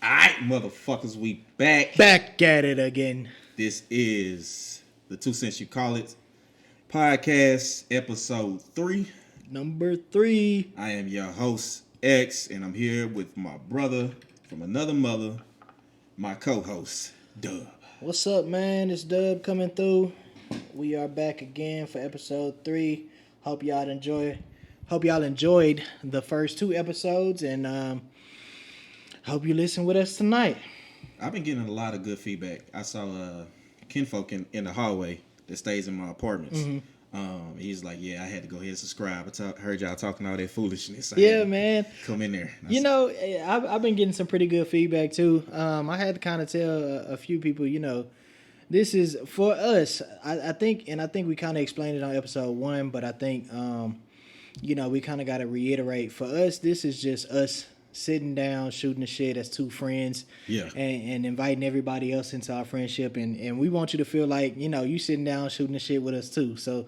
Alright, motherfuckers, we back. Back at it again. This is the 2 Cents You Call It podcast, episode 3. Number 3. I am your host, X, and I'm here with my brother from another mother, my co-host, Dub. What's up, man? It's Dub coming through. We are back again for episode 3. Hope y'all enjoyed the first 2 episodes, and hope you listen with us tonight. I've been getting a lot of good feedback. I saw kinfolk in the hallway that stays in my apartments. Mm-hmm. He's like, yeah, I had to go ahead and subscribe. Heard y'all talking all that foolishness. Yeah, man. Come in there. I've been getting some pretty good feedback too. I had to kind of tell a few people, this is for us. I think we kind of explained it on episode 1, but I think, we kind of got to reiterate. For us, this is just us sitting down, shooting the shit as 2 friends, and inviting everybody else into our friendship, and we want you to feel like you sitting down shooting the shit with us too. So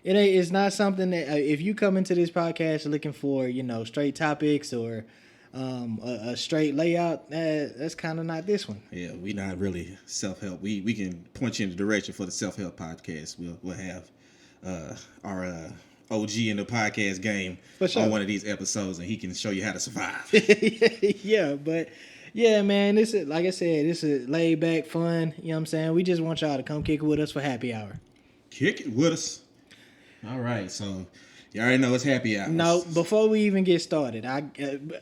it's not something that if you come into this podcast looking for straight topics or a straight layout, that's kind of not this one. Yeah, we not really self-help. We can point you in the direction for the self-help podcast. We'll have our OG in the podcast game on one of these episodes, and he can show you how to survive. Yeah, but yeah, man, this is, like I said, this is laid back fun. You know what I'm saying? We just want y'all to come kick it with us for happy hour. Kick it with us. All right, so you already know it's happy hour. No, before we even get started,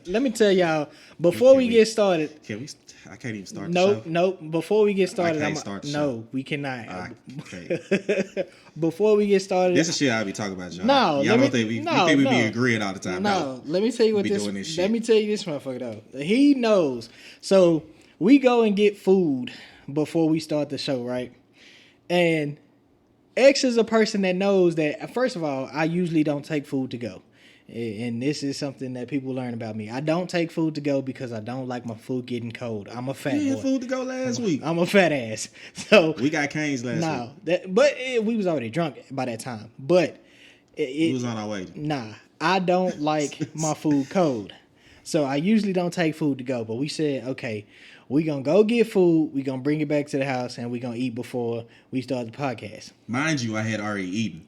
let me tell y'all, before we get started. Can we? I can't even start Nope. Before we get started, show. We cannot. Okay. Before we get started, this is shit I'll be talking about, y'all. No, y'all don't think we be agreeing all the time. No, let me tell you what this. Let me tell you this motherfucker though. He knows. So we go and get food before we start the show, right? And X is a person that knows that. First of all, I usually don't take food to go. And this is something that people learn about me. I don't take food to go because I don't like my food getting cold. I'm a fat boy. You had food to go last week. I'm a fat ass. So we got canes last week. But we was already drunk by that time. But we was on our way. Nah, I don't like my food cold. So I usually don't take food to go. But we said, okay, we going to go get food. We going to bring it back to the house. And we going to eat before we start the podcast. Mind you, I had already eaten.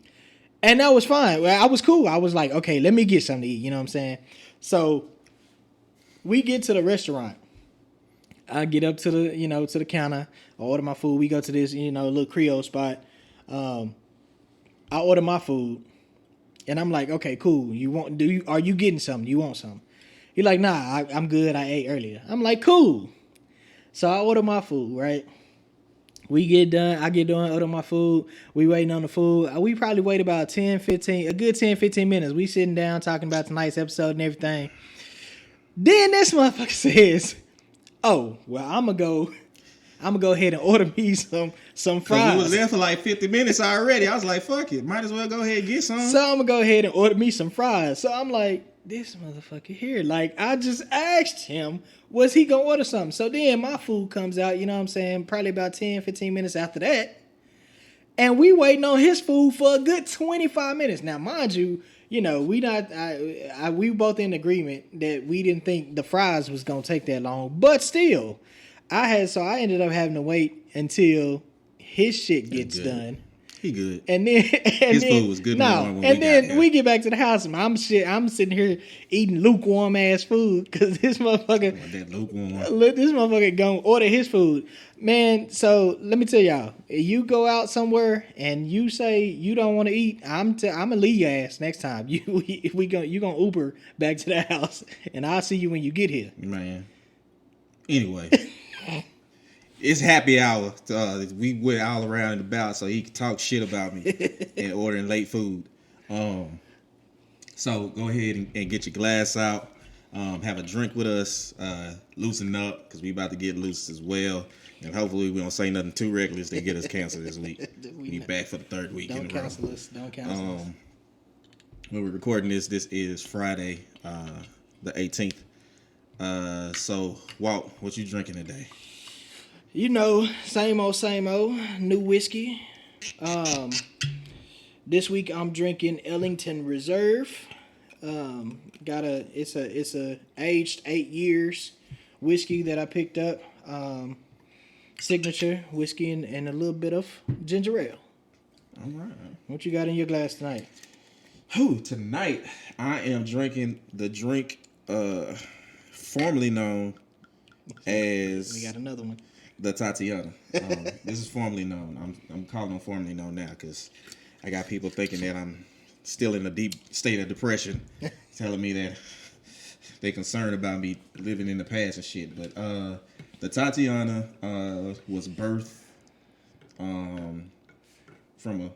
And that was fine. I was cool. I was like, okay, let me get something to eat. You know what I'm saying? So we get to the restaurant. I get up to the counter. I order my food. We go to this, little Creole spot. I order my food. And I'm like, okay, cool. Are you getting something? You want something? He's like, nah, I'm good. I ate earlier. I'm like, cool. So I order my food, right? We get done. I get done, order my food. We waiting on the food. We probably wait about a good 10, 15 minutes. We sitting down talking about tonight's episode and everything. Then this motherfucker says, oh, well, I'm going to go ahead and order me some fries. We was there for like 50 minutes already. I was like, fuck it. Might as well go ahead and get some. So I'm going to go ahead and order me some fries. So I'm like, this motherfucker here. Like, I just asked him, was he going to order something? So then my food comes out, you know what I'm saying, probably about 10, 15 minutes after that. And we waiting on his food for a good 25 minutes. Now, mind you, we both in agreement that we didn't think the fries was going to take that long. But still, I ended up having to wait until his shit gets done. He good. And then his food was good. We get back to the house and I'm sitting here eating lukewarm ass food because this motherfucker. That lukewarm. This motherfucker gonna order his food, man. So let me tell y'all, you go out somewhere and you say you don't want to eat, I'm gonna leave your ass next time. You gonna Uber back to the house and I'll see you when you get here, man. Anyway. It's happy hour. We went all around and about so he could talk shit about me and ordering late food. So go ahead and get your glass out. Have a drink with us. Loosen up because we about to get loose as well. And hopefully we don't say nothing too reckless to get us canceled this week. We back for the 3rd week in a row. Don't cancel us. When we're recording this is Friday, the 18th. So, Walt, what you drinking today? Same old, new whiskey. This week I'm drinking Ellington Reserve. It's a aged 8 years whiskey that I picked up. Signature whiskey and a little bit of ginger ale. All right. What you got in your glass tonight? Tonight I am drinking the drink formerly known as We got another one. the Tatiana. This is formerly known. I'm calling them formerly known now because I got people thinking that I'm still in a deep state of depression, telling me that they concerned about me living in the past and shit. But the Tatiana was birthed from a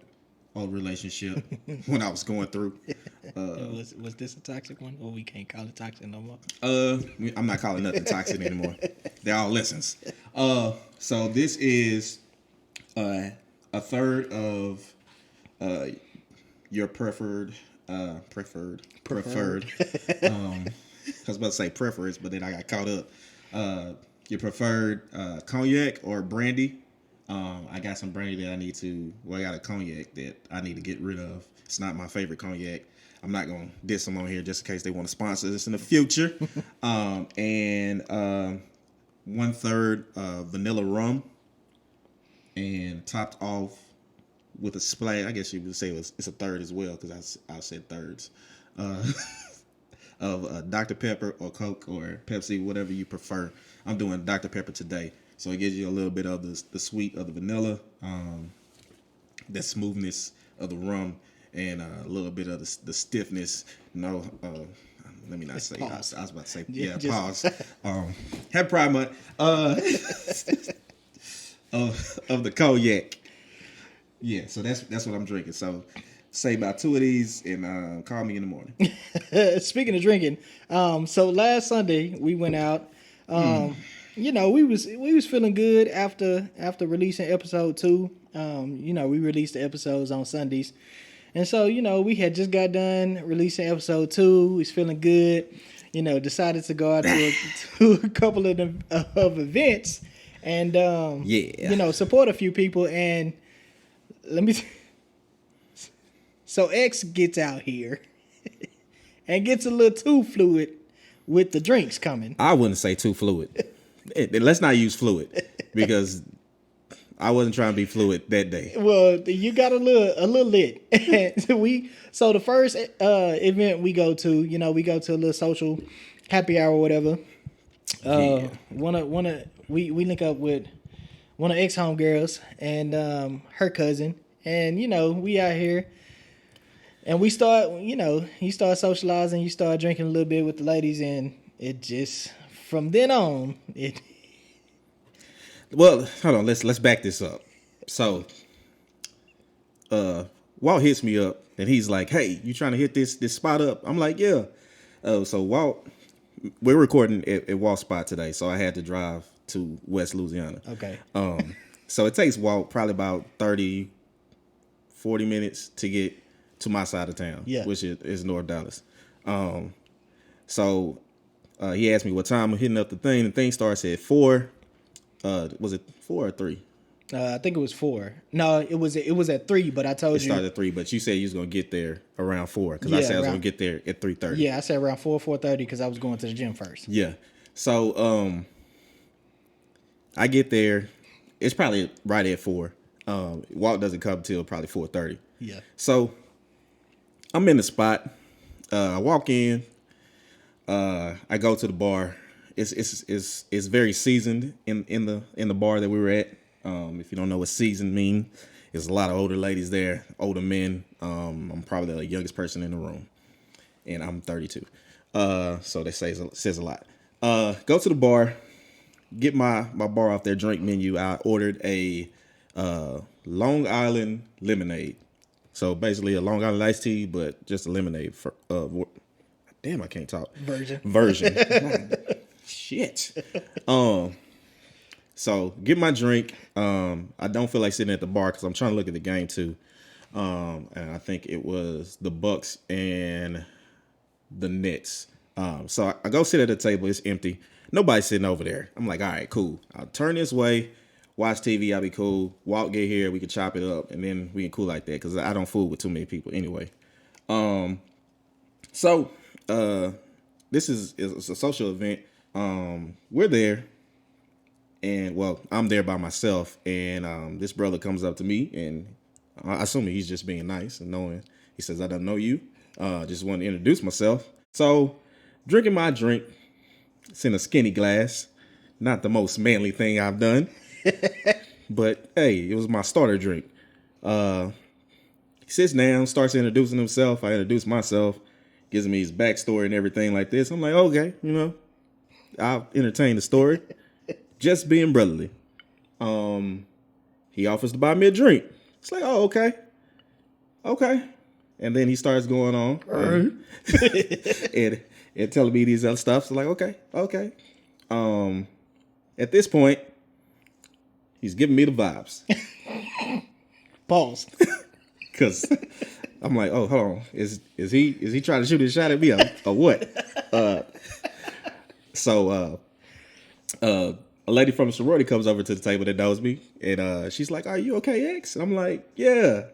old relationship when I was going through. Was this a toxic one? Or we can't call it toxic no more? I'm not calling nothing toxic anymore. They're all lessons. So this is a third of your preferred. I was about to say preference, but then I got caught up. Your preferred cognac or brandy. I got some brandy that I need to. Well, I got a cognac that I need to get rid of. It's not my favorite cognac. I'm not gonna diss them on here just in case they want to sponsor this in the future. And 1/3 vanilla rum, and topped off with a splash. I guess you would say it's a third as well because I said thirds. Of Dr. Pepper or Coke or Pepsi, whatever you prefer. I'm doing Dr. Pepper today. So it gives you a little bit of the sweet of the vanilla, the smoothness of the rum, and a little bit of the stiffness. No, let me not say. I was about to say, pause. Happy Pride Month. Of the cognac. Yeah, so that's what I'm drinking. So say about 2 of these and call me in the morning. Speaking of drinking, so last Sunday we went out. You know, we was feeling good after releasing episode 2. You know, we released the episodes on Sundays. And so, you know, we had just got done releasing episode 2. We was feeling good. You know, decided to go out to a couple of events and you know, support a few people. And let me so X gets out here and gets a little too fluid with the drinks coming. I wouldn't say too fluid. Let's not use fluid because I wasn't trying to be fluid that day. Well, you got a little lit. So the first event we go to, you know, we go to a little social happy hour or whatever. We link up with one of X homegirls and her cousin, and you know, we out here. And we start, you know, you start socializing, you start drinking a little bit with the ladies, and it just, from then on, it. Well, hold on, let's back this up. So, Walt hits me up, and he's like, "Hey, you trying to hit this spot up?" I'm like, "Yeah." So Walt, we're recording at Walt's spot today, so I had to drive to West Louisiana. Okay. So it takes Walt probably about 30, 40 minutes to get to my side of town, which is North Dallas. So he asked me what time I'm hitting up the thing. The thing starts at 4. Was it 4 or 3? I think it was 4. No, it was at 3. But I told you it started at 3. But you said you was gonna get there around 4 because I said I was gonna get there at 3:30. Yeah, I said around 4:30 because I was going to the gym first. Yeah. So I get there. It's probably right at 4. Walt doesn't come till probably 4:30. Yeah. So I'm in the spot. I walk in. I go to the bar. It's very seasoned in the bar that we were at. If you don't know what seasoned mean, there's a lot of older ladies there, older men. I'm probably the youngest person in the room, and I'm 32. So that says a lot. Go to the bar, get my bar off their drink menu. I ordered a Long Island lemonade. So basically a Long Island iced tea, but just a lemonade. Damn, I can't talk. Version. Shit. So get my drink. I don't feel like sitting at the bar because I'm trying to look at the game too. And I think it was the Bucks and the Nets. So I go sit at the table. It's empty. Nobody's sitting over there. I'm like, all right, cool. I'll turn this way. Watch TV, I'll be cool. Walt get here, we can chop it up, and then we can cool like that because I don't fool with too many people anyway. So this is a social event We're there, and well, I'm there by myself, and this brother comes up to me, and I assume he's just being nice and knowing. He says, "I don't know you. Just want to introduce myself." So, drinking my drink. It's in a skinny glass. Not the most manly thing I've done. But hey, it was my starter drink. He sits down, starts introducing himself. I introduce myself, gives me his backstory and everything like this. I'm like, okay, I'll entertain the story. Just being brotherly. He offers to buy me a drink. It's like, oh, okay. Okay. And then he starts going on. And telling me these other stuff. So like, okay. At this point, he's giving me the vibes. Pause. Cause I'm like, oh, hold on. Is he trying to shoot his shot at me or what? So a lady from the sorority comes over to the table that knows me, and she's like, "Are you okay, X?" And I'm like, "Yeah.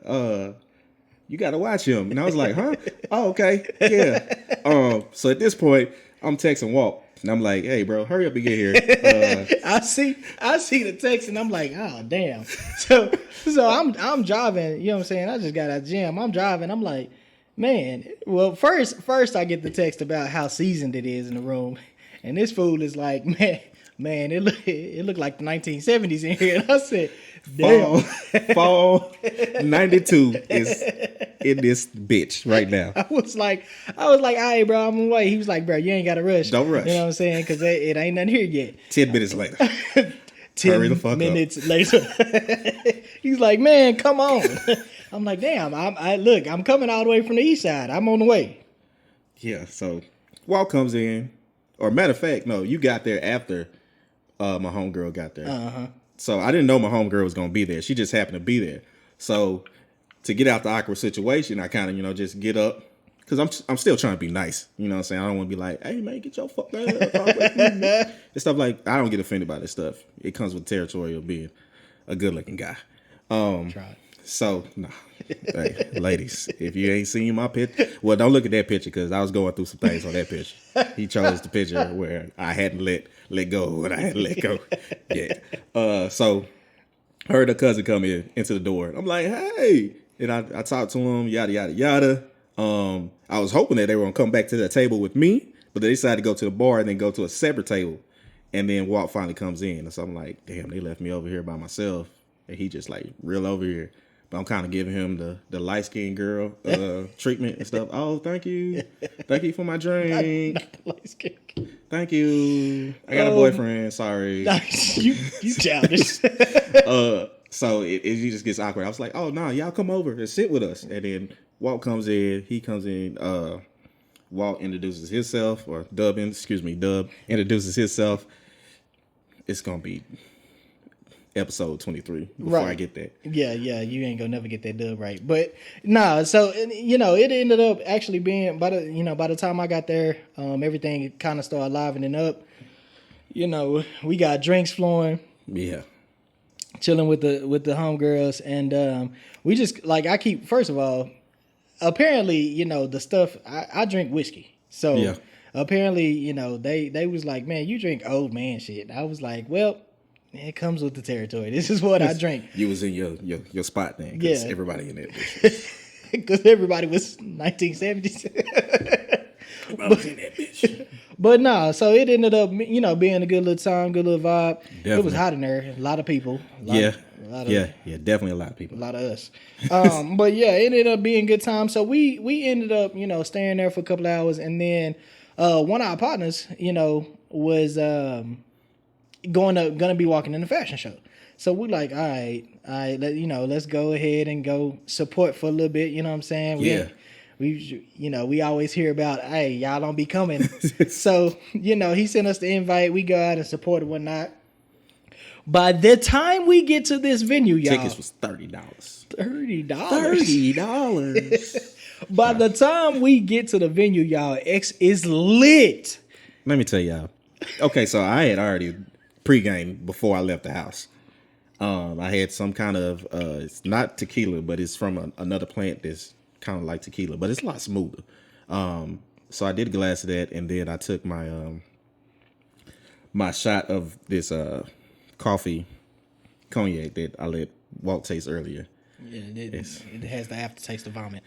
You got to watch him." And I was like, "Huh? Oh, okay, yeah." So at this point, I'm texting Walt, and I'm like, "Hey, bro, hurry up and get here." I see the text, and I'm like, "Oh, damn." So I'm driving. You know what I'm saying? I just got out of the gym. I'm driving. I'm like, man. Well, first I get the text about how seasoned it is in the room, and this fool is like, man, it looked like the 1970s in here. And I said, damn. Fall 92 is in this bitch right now. I was like, all right, bro, I'm on the way. He was like, bro, you ain't got to rush. Don't rush. You know what I'm saying? Because it ain't nothing here yet. 10 minutes later. 10 minutes later. He's like, man, come on. I'm like, damn, I'm coming all the way from the east side. I'm on the way. Yeah, so Walt comes in. Or matter of fact, no, you got there after my homegirl got there. Uh-huh. So I didn't know my homegirl was going to be there. She just happened to be there. So to get out the awkward situation, I kind of, just get up. Because I'm still trying to be nice. You know what I'm saying? I don't want to be like, hey, man, get your fuck down. And stuff like, I don't get offended by this stuff. It comes with the territory of being a good-looking guy. Try. So, no. Hey, ladies, if you ain't seen my picture, well, don't look at that picture because I was going through some things on that picture. He chose the picture where I hadn't let go of what I had to let go. Yeah. So, heard her cousin come into the door. I'm like, hey. And I talked to him, yada, yada, yada. I was hoping that they were going to come back to that table with me, but they decided to go to the bar and then go to a separate table. And then Walt finally comes in. And so I'm like, damn, they left me over here by myself. And he just like real over here. But I'm kind of giving him the light-skinned girl treatment and stuff. Oh, thank you. Thank you for my drink. Not light-skinned. Thank you. I got a boyfriend. Sorry. You childish. So it just gets awkward. I was like, oh, no, y'all come over and sit with us. And then Walt comes in. He comes in. Walt introduces himself, or Dub introduces himself. It's going to be episode 23 before I get that. Yeah, you ain't gonna never get that dub right. But nah, so it ended up actually being by the time I got there, everything kind of started livening up. We got drinks flowing. Yeah. Chilling with the homegirls, and we just first of all, apparently, the stuff I drink whiskey. So yeah. Apparently, they was like, man, you drink old man shit. I was like, well, it comes with the territory. This is what I drink. You was in your spot then. Yeah. Everybody in that. Because everybody was 1970s. Everybody in that bitch. But nah, so it ended up, being a good little time, good little vibe. Definitely. It was hot in there. A lot of people. Definitely a lot of people. A lot of us. But yeah, it ended up being a good time. So we ended up, staying there for a couple of hours. And then one of our partners, was gonna be walking in the fashion show. So we like, all right, let's go ahead and go support for a little bit. You know what I'm saying? We always hear about, hey, y'all don't be coming. So, he sent us the invite. We go out and support and whatnot. By the time we get to this venue, y'all. Tickets was $30. $30. By the time we get to the venue, y'all, X is lit. Let me tell y'all. Okay, so I had already pre-game before I left the house. I had some kind of, it's not tequila, but it's from another plant that's kind of like tequila, but it's a lot smoother. So I did a glass of that, and then I took my my shot of this coffee cognac that I let Walt taste earlier. Yeah, it has the aftertaste of vomit.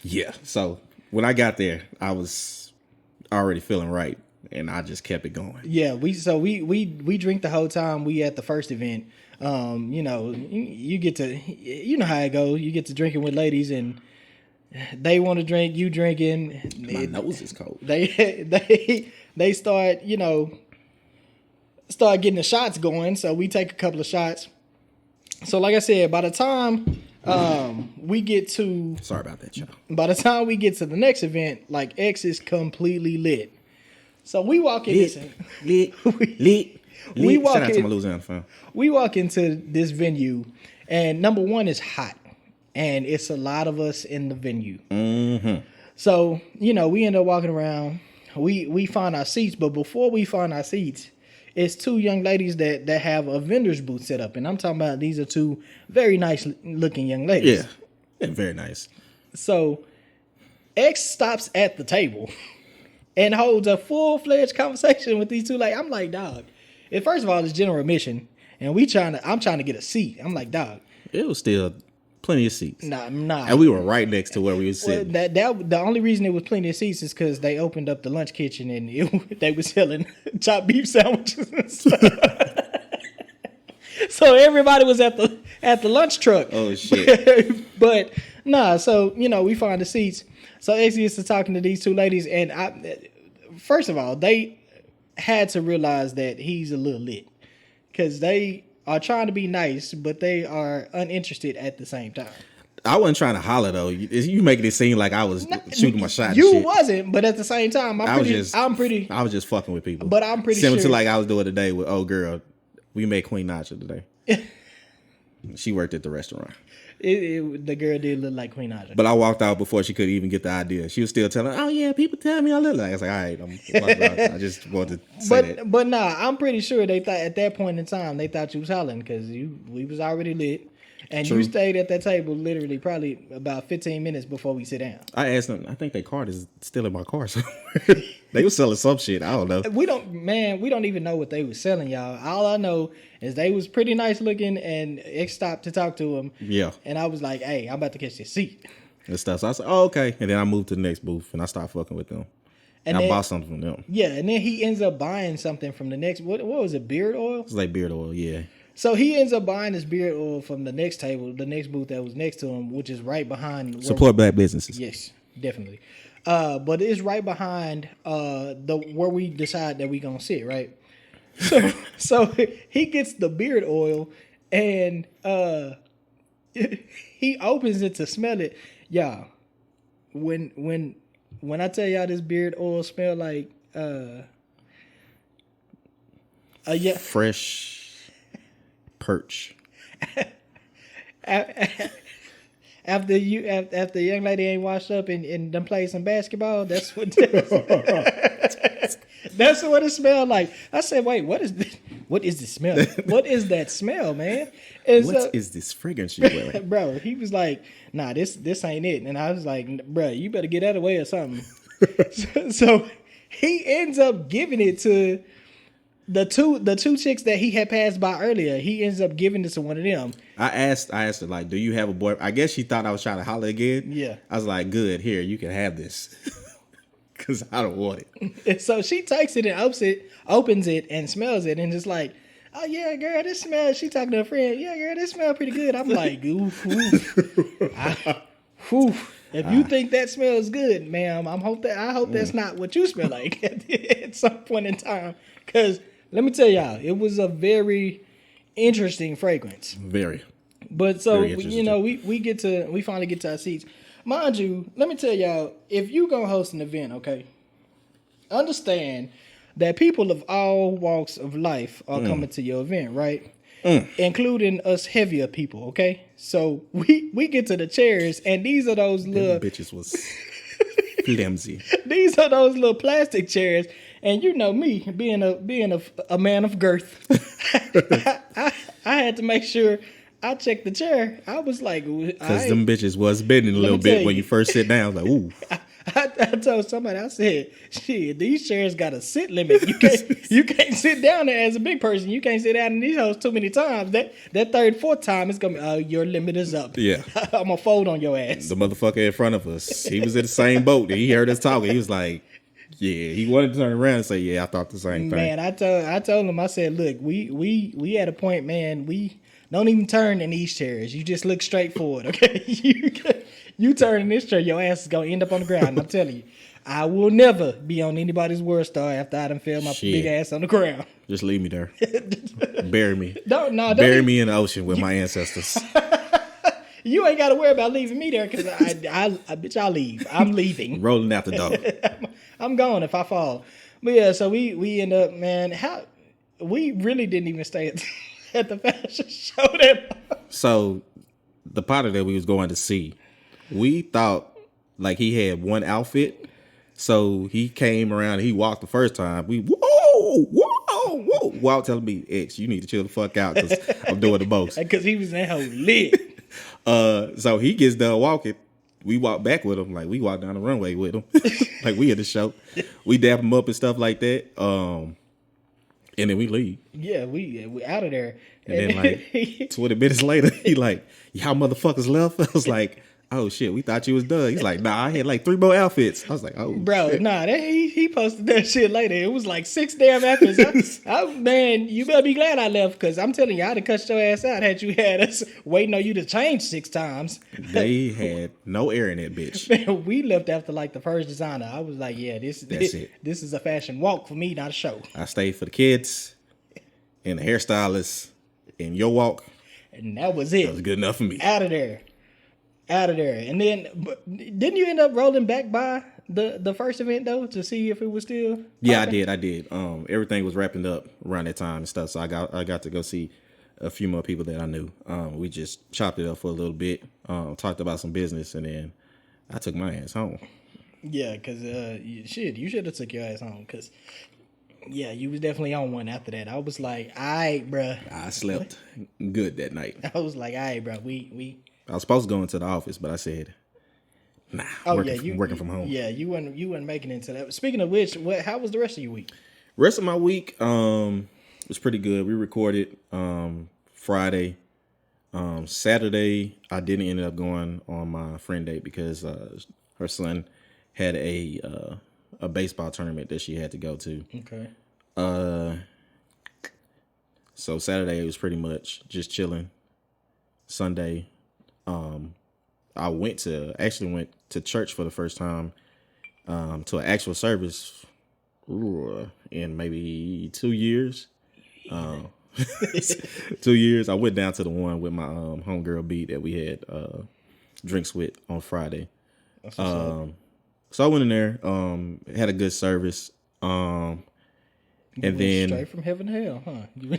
Yeah. So when I got there, I was already feeling right, and I just kept it going. Yeah, we drink the whole time we at the first event. You know, you get to, you know how it goes. You get to drinking with ladies, and they want to drink, you drinking. My nose is cold. They start, you know, start getting the shots going. So we take a couple of shots. So like I said, by the time we get to, sorry about that, y'all. by the time we get to the next event, like X is completely lit. So we walk in lit. We walk Shout out to in- my Louisiana fan. We walk into this venue, and number one is hot, and it's a lot of us in the venue. Mm-hmm. So you know, we end up walking around. We find our seats, but before we find our seats, it's two young ladies that have a vendor's booth set up, and I'm talking about these are two very nice looking young ladies. Yeah, very nice. So X stops at the table and holds a full-fledged conversation with these two. Like, I'm like, dog. First of all, it's general admission, and I'm trying to get a seat. I'm like, dog. It was still plenty of seats. Nah. And we were right next to where we were sitting. That the only reason it was plenty of seats is because they opened up the lunch kitchen and they were selling chopped beef sandwiches and stuff. So everybody was at the lunch truck. Oh shit! But nah, so you know we find the seats. So X gets to talking to these two ladies, and first of all, they had to realize that he's a little lit because they are trying to be nice, but they are uninterested at the same time. I wasn't trying to holler though. You making it seem like I was shooting my shot. You and shit. wasn't, but at the same time, I was just fucking with people. But I'm pretty similar sure to like I was doing today with old girl. We made Queen Nacha today. She worked at the restaurant. The girl did look like Queen Naja. But I walked out before she could even get the idea. She was still telling, "Oh yeah, people tell me I look like." I was like, "All right, I'm walking out." I just wanted to say that. But nah, I'm pretty sure they thought at that point in time they thought you was hollering because we was already lit, and True. you stayed at that table literally probably about 15 minutes before we sit down. I asked them. I think their card is still in my car somewhere. They was selling some shit. I don't know. We don't even know what they was selling, y'all. All I know is they was pretty nice looking, and X stopped to talk to him. Yeah. And I was like, "Hey, I'm about to catch this seat." And stuff. So I said, "Oh, okay." And then I moved to the next booth and I started fucking with them. And I bought something from them. Yeah, and then he ends up buying something from the next. What was it? Beard oil. It's like beard oil. Yeah. So he ends up buying this beard oil from the next table, the next booth that was next to him, which is right behind. Support black businesses. Yes, definitely. But it's right behind where we decide that we gonna sit, right? So he gets the beard oil and he opens it to smell it. Y'all, when I tell y'all this beard oil smell like fresh perch. After the young lady ain't washed up and done played some basketball, that's what that's what it smelled like. I said, "Wait, what is this? What is this smell? What is that smell, man?" And What is this fragrance you're wearing? bro, he was like, "Nah, this ain't it." And I was like, "Bro, you better get out of the way or something." so he ends up giving it to the two chicks that he had passed by earlier. He ends up giving it to one of them. I asked her, like, "Do you have a boy?" I guess she thought I was trying to holler again. Yeah. I was like, "Good, here, you can have this." Because I don't want it. And so she takes it and opens it and smells it and just like, "Oh yeah, girl, this smells." She talking to her friend. "Yeah, girl, this smells pretty good." I'm like, "Oof, oof." If you think that smells good, ma'am, I hope that's not what you smell like at some point in time. Because let me tell y'all, it was a very interesting fragrance. Very. But so Very interesting. we finally get to our seats. Mind you, let me tell y'all, if you gonna host an event, okay, understand that people of all walks of life are coming to your event, right? Including us heavier people, okay? So we get to the chairs, and these are those little bitches was flimsy. These are those little plastic chairs, and you know me being a man of girth, I had to make sure I checked the chair. I was like, because them bitches was bending a little bit when you first sit down. I was like, ooh. I told somebody, I said, shit, these chairs got a sit limit. You can't sit down there as a big person. You can't sit down in these hoes too many times. That third, fourth time, it's going to be, your limit is up. Yeah. I'm going to fold on your ass. The motherfucker in front of us, he was in the same boat. And he heard us talking. He was like, yeah, he wanted to turn around and say, yeah, I thought the same thing. Man, I told him, I said, look, we at a point, man, we don't even turn in these chairs. You just look straight forward, okay? You turn in this chair, your ass is going to end up on the ground. I'm telling you, I will never be on anybody's World Star after I done fell my big ass on the ground. Just leave me there. Bury me. Bury me in the ocean with my ancestors. You ain't got to worry about leaving me there because bitch, I'll leave. I'm leaving. Rolling out the door. I'm gone if I fall. But yeah, so we end up, man, we really didn't even stay at the fashion show that. So the potter that we was going to see, we thought like he had one outfit. So he came around, he walked the first time. We walked telling me, X, you need to chill the fuck out because I'm doing the most. Because he was in that whole lit. So he gets done walking. We walk back with him, like we walk down the runway with him, like we at the show. We dap him up and stuff like that. And then we leave. Yeah, we out of there. And then like 20 minutes later, he like, y'all motherfuckers left. I was like, oh shit, we thought you was done. He's like, nah, I had like 3 more outfits. I was like, oh bro, shit. nah, he posted that shit later. It was like 6 damn outfits. Man, you better be glad I left because I'm telling you, I'd have cut your ass out had you had us waiting on you to change 6 times. They had no air in that bitch. Man, we left after like the first designer. I was like, yeah, this is a fashion walk for me, not a show. I stayed for the kids and the hairstylist and your walk. And that was it. That was good enough for me. Out of there. And then, didn't you end up rolling back by the first event though to see if it was still? Yeah, popping? I did. Everything was wrapping up around that time and stuff, so I got to go see a few more people that I knew. We just chopped it up for a little bit, talked about some business, and then I took my ass home. Yeah, because you should have took your ass home because. Yeah, you was definitely on one after that. I was like, all right, bruh. I slept good that night. I was like, all right, bruh. We. I was supposed to go into the office, but I said, nah. Working from home. Yeah, you weren't making it into that. Speaking of which, how was the rest of your week? Rest of my week was pretty good. We recorded Friday. Saturday, I didn't end up going on my friend date because her son had a baseball tournament that she had to go to. Okay. So Saturday it was pretty much just chilling. Sunday, I went to church for the first time, to an actual service in maybe 2 years. 2 years. I went down to the one with my homegirl B that we had drinks with on Friday. So I went in there, had a good service, and then straight from heaven to hell, huh? You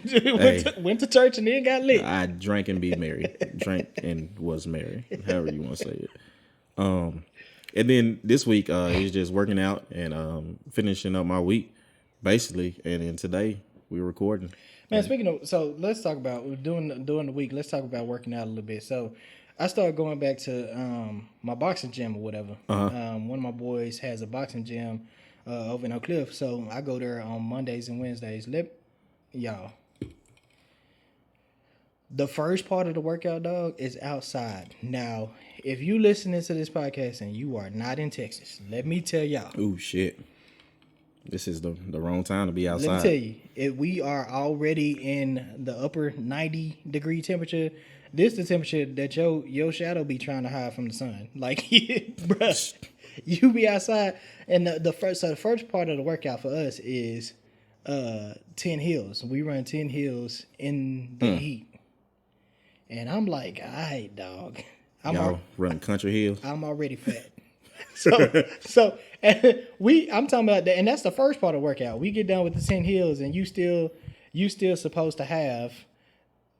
went to church and then got lit. I drank and be merry, drank and was merry, however you want to say it. And then this week, he's just working out and finishing up my week, basically. And then today we're recording. Man, speaking of, so let's talk about during the week. Let's talk about working out a little bit. So I started going back to my boxing gym or whatever. One of my boys has a boxing gym over in Oak Cliff, so I go there on Mondays and Wednesdays. Y'all, the first part of the workout, dog, is outside. Now, if you listening to this podcast and you are not in Texas, let me tell y'all. Ooh, shit. This is the wrong time to be outside. Let me tell you, if we are already in the upper 90-degree temperature, this is the temperature that your shadow be trying to hide from the sun. Like, bruh, you be outside, and the first part of the workout for us is 10 hills. We run 10 hills in the heat, and I'm like, all right, dog. Y'all running country hills. I'm already fat. So I'm talking about that, and that's the first part of the workout. We get done with the 10 hills, and you still supposed to have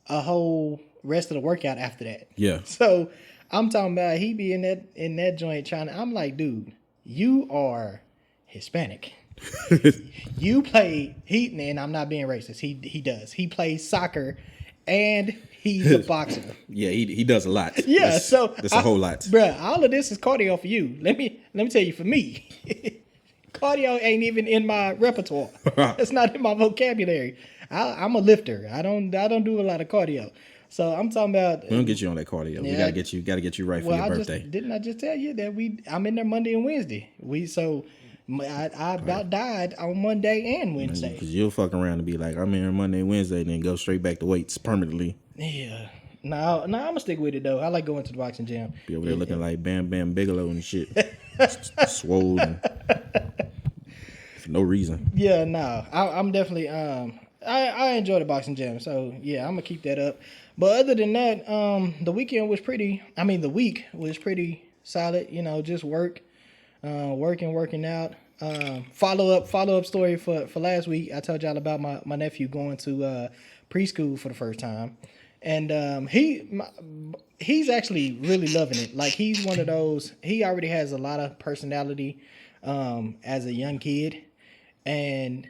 a whole rest of the workout after that. Yeah. So I'm talking about he be in that joint trying to. I'm like, dude, you are Hispanic. You play and I'm not being racist. He does. He plays soccer and he's a boxer. Yeah, he does a lot. Yeah, that's a whole lot. Bruh, all of this is cardio for you. Let me tell you, for me, cardio ain't even in my repertoire. It's not in my vocabulary. I'm a lifter. I don't do a lot of cardio. So I'm talking about. We don't get you on that cardio. Yeah. We gotta get you right for your birthday. Didn't I just tell you that I'm in there Monday and Wednesday? I about died on Monday and Wednesday. Because you'll fuck around and be like, I'm here Monday and Wednesday, and then go straight back to weights permanently. Yeah. No, I'm gonna stick with it though. I like going to the boxing gym. Be over there looking like Bam Bam Bigelow and shit. Swollen. For no reason. Yeah, no. I'm definitely I enjoy the boxing gym. So yeah, I'm gonna keep that up. But other than that, the week was pretty solid, just working out. Follow up story for last week. I told y'all about my nephew going to preschool for the first time. And he's actually really loving it. Like, he's one of those, he already has a lot of personality as a young kid. And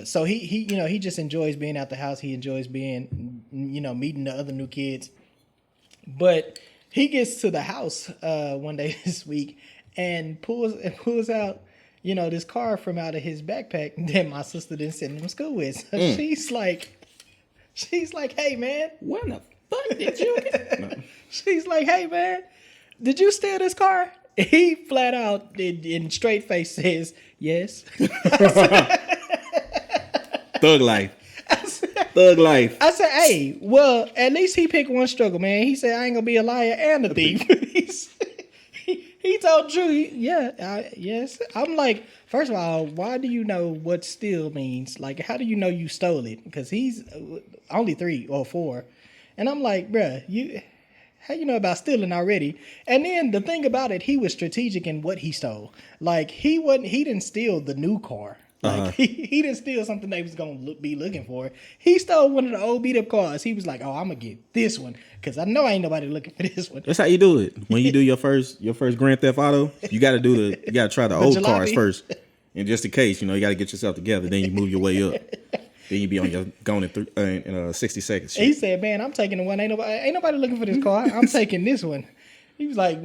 so he just enjoys being out the house. He enjoys being, meeting the other new kids. But he gets to the house one day this week and pulls out, this card from out of his backpack that my sister didn't send him to school with. So she's like, hey man, when the fuck did you get? No. She's like, hey man, did you steal this car? He flat out in straight face says, yes. Thug life. Thug life. I said, hey, well, at least he picked one struggle, man. He said, I ain't gonna be a liar and a thief. He told Drew, yes. I'm like, first of all, why do you know what steal means? Like, how do you know you stole it? Because he's only 3 or 4. And I'm like, bruh, how you know about stealing already? And then the thing about it, he was strategic in what he stole. Like, he didn't steal the new car. Like, he didn't steal something they was going to be looking for. He stole one of the old beat up cars. He was like, oh, I'm going to get this one because I know ain't nobody looking for this one. That's how you do it. When you do your first Grand Theft Auto, you got to try the old cars first. And just in case, you got to get yourself together. Then you move your way up. Then you be on your going in 60 seconds. Shit. He said, man, I'm taking the one. Ain't nobody looking for this car. I'm taking this one. He was like,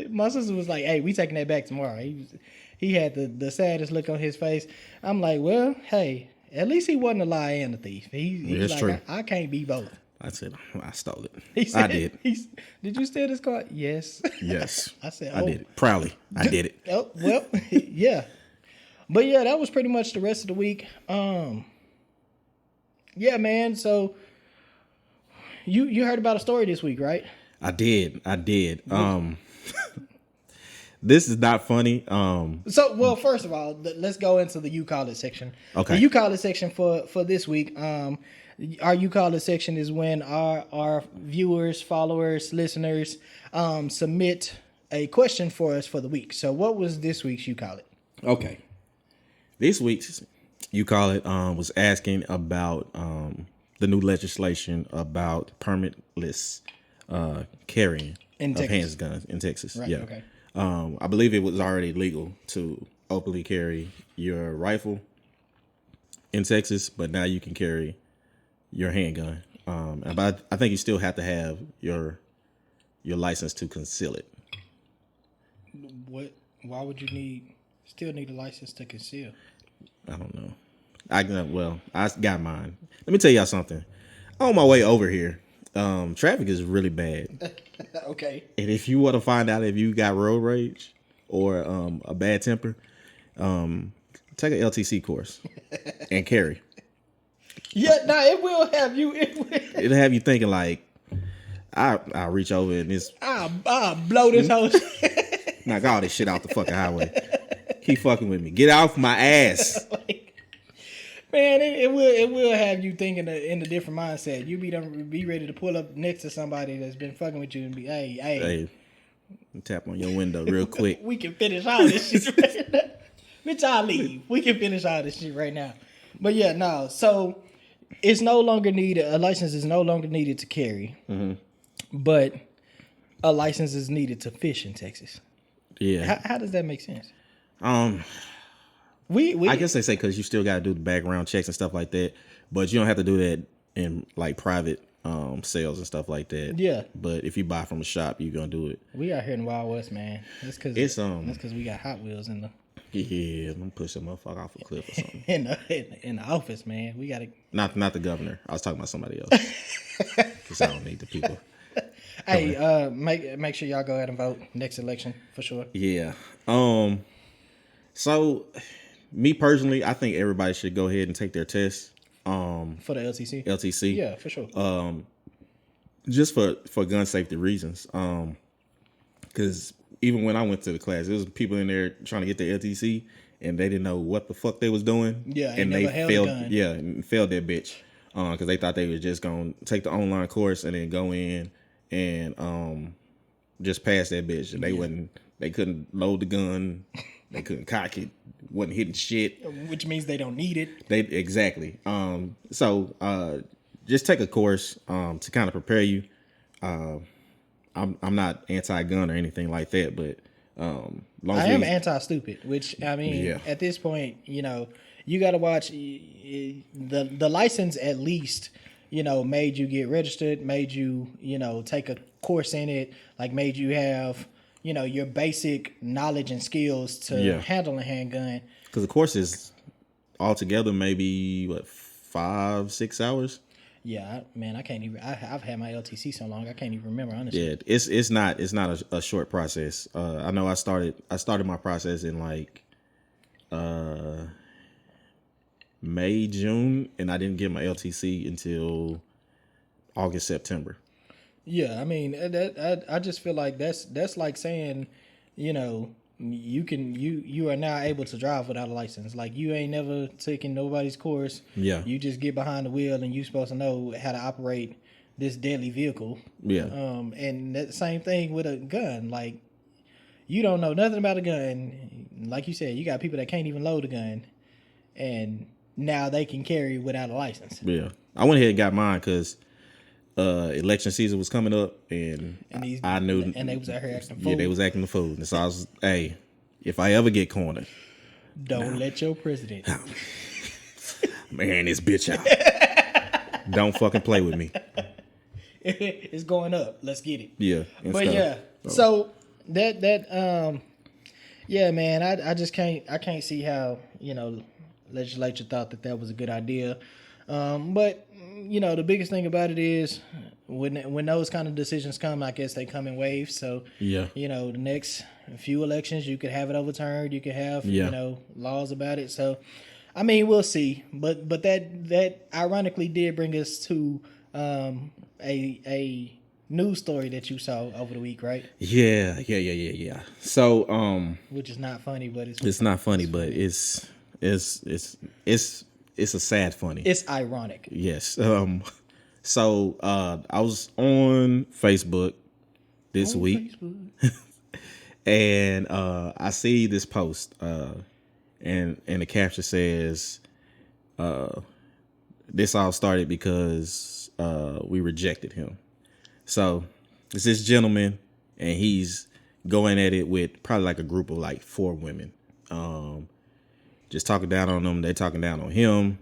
my sister was like, hey, we taking that back tomorrow. He had the saddest look on his face. I'm like, well, hey, at least he wasn't a liar and a thief. He's like, true. I can't be both. I said, I stole it. He said, I did. Did you steal this car? Yes. Yes. I said, I did it. Proudly. I did it. Oh, well, yeah. But yeah, that was pretty much the rest of the week. Yeah, man. So you heard about a story this week, right? I did. This is not funny. Well, first of all, let's go into the You Call It section. Okay. The You Call It section for this week. Our You Call It section is when our viewers, followers, listeners submit a question for us for the week. So what was this week's You Call It? Okay. This week's You Call It was asking about the new legislation about permitless carrying of handguns in Texas. Right, yeah. Okay. I believe it was already legal to openly carry your rifle in Texas, but now you can carry your handgun. But I think you still have to have your license to conceal it. What? Why would you still need a license to conceal? I don't know. I got mine. Let me tell y'all something. On my way over here, traffic is really bad. Okay. And if you want to find out if you got road rage or a bad temper, take an LTC course and carry. Yeah, it will have you. It'll have you thinking like, I'll reach over and I'll blow this whole shit. Knock all this shit off the fucking highway. Keep fucking with me. Get off my ass. Man, it will have you thinking in a different mindset. You be ready to pull up next to somebody that's been fucking with you and be, hey. Tap on your window real quick. We can finish all this shit right now. Bitch, I'll leave. We can finish all this shit right now. But yeah, no. So it's no longer needed. A license is no longer needed to carry. Mm-hmm. But a license is needed to fish in Texas. Yeah. How does that make sense? I guess they say because you still got to do the background checks and stuff like that, but you don't have to do that in like private sales and stuff like that. Yeah. But if you buy from a shop, you're gonna do it. We out here in Wild West, man. That's because we got Hot Wheels in the Yeah, I'm gonna push that motherfucker off a cliff or something. in the office, man. We gotta Not the governor. I was talking about somebody else. Because I don't need the people. Hey, make sure y'all go ahead and vote next election for sure. Yeah. So me personally, I think everybody should go ahead and take their test. For the LTC. LTC. Yeah, for sure. Just for gun safety reasons. Because even when I went to the class, there was people in there trying to get their LTC and they didn't know what the fuck they was doing. Yeah, and they held failed. a gun. Yeah, and failed that bitch. Because they thought they was just gonna take the online course and then go in and just pass that bitch. And they couldn't load the gun. They couldn't cock it. Wasn't hitting shit. Which means they don't need it. Exactly. So just take a course to kind of prepare you. I'm not anti-gun or anything like that, but I am anti-stupid. Which I mean, At this point, you got to watch the license at least. Made you get registered. Made you take a course in it. Like made you have your basic knowledge and skills to handle a handgun. Because the course is altogether maybe 5-6 hours. Yeah, man, I can't even. I've had my LTC so long I can't even remember honestly. Yeah, it's not a short process. I know I started my process in like May, June, and I didn't get my LTC until August, September. Yeah, I mean I just feel like that's like saying, you are now able to drive without a license. Like you ain't never taken nobody's course. Yeah. You just get behind the wheel and you supposed to know how to operate this deadly vehicle. Yeah. And that same thing with a gun. Like you don't know nothing about a gun. Like you said, you got people that can't even load a gun, and now they can carry without a license. Yeah. I went ahead and got mine because election season was coming up, and I knew, and they was out here acting fool. Yeah, they was acting the fool. And so I was, hey, if I ever get cornered, don't let your president man this bitch out. Don't fucking play with me. It's going up. Let's get it. Yeah, but stuff. Yeah. So that yeah, man, I just can't see how legislature thought that was a good idea. But the biggest thing about it is when those kind of decisions come, I guess they come in waves. So yeah, the next few elections you could have it overturned. You could have laws about it. So I mean, we'll see. But that ironically did bring us to a news story that you saw over the week, right? Yeah. So which is not funny, but it's not funny, but it's a sad funny. It's ironic. Yes. So I was on Facebook this week. And I see this post and the caption says this all started because we rejected him. So it's this gentleman and he's going at it with probably like a group of like 4 women. Just talking down on them. They're talking down on him.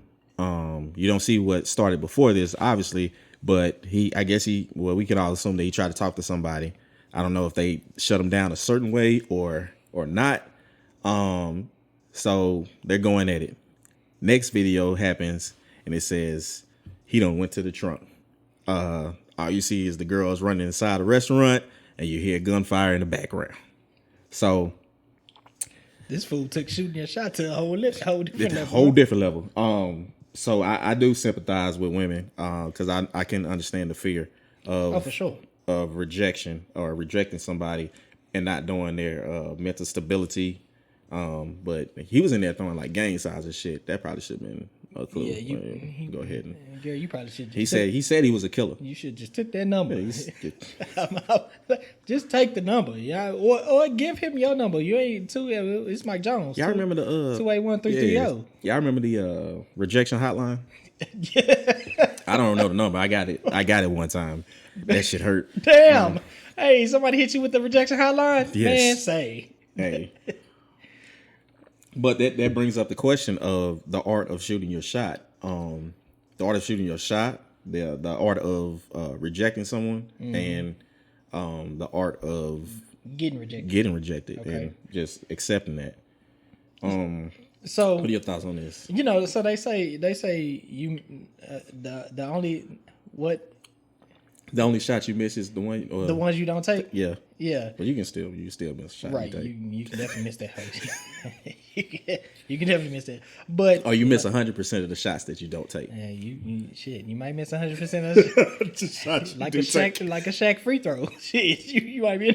You don't see what started before this, obviously, but we can all assume that he tried to talk to somebody. I don't know if they shut him down a certain way or not. So they're going at it. Next video happens and it says he done went to the trunk. All you see is the girls running inside the restaurant and you hear gunfire in the background. So this fool took shooting a shot to a whole different level. So I do sympathize with women because I can understand the fear of for sure of rejection or rejecting somebody and not knowing their mental stability. But he was in there throwing like gang signs and shit. That probably should have been a clue. Yeah, go ahead and Gary, you probably should. He said he was a killer. You should just took that number. Just take the number, yeah, or give him your number. You ain't two. It's Mike Jones. Y'all remember the 281-330? Y'all remember the rejection hotline? I don't know the number. I got it one time. That shit hurt. Damn. Hey, somebody hit you with the rejection hotline? Yes. Man, say. Hey. But that brings up the question of the art of shooting your shot. The art of shooting your shot the art of rejecting someone and the art of Getting rejected. And just accepting that. So what are your thoughts on this? So they say you the only shot you miss is the one, or the ones you don't take. Yeah. But you still miss a shot. Right. You can definitely miss that. you can definitely miss that. But you miss 100% of the shots that you don't take. Yeah, you might miss 100% of the shots. like a Shaq free throw. Shit, you might be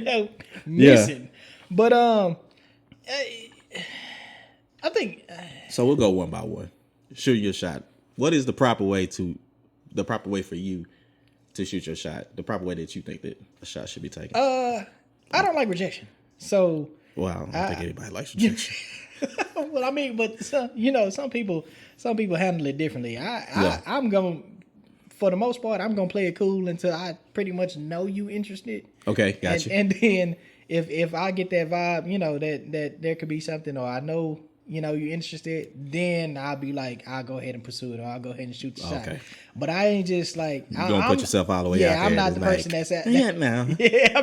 missing. Yeah. But I think so. We'll go one by one. Shoot your shot. What is the proper way for you to shoot your shot? The proper way that you think that a shot should be taken? I don't like rejection. So I don't think anybody likes rejection. Well, I mean, but some people handle it differently. I'm going, for the most part, I'm gonna play it cool until I pretty much know you interested. Okay, gotcha. And then if I get that vibe, that there could be something, or I know you're interested, then I'll be like, I'll go ahead and pursue it, or I'll go ahead and shoot the shot. But I ain't just like you're gonna put yourself all the way out there. Yeah, I'm not the person that's at now. Yeah,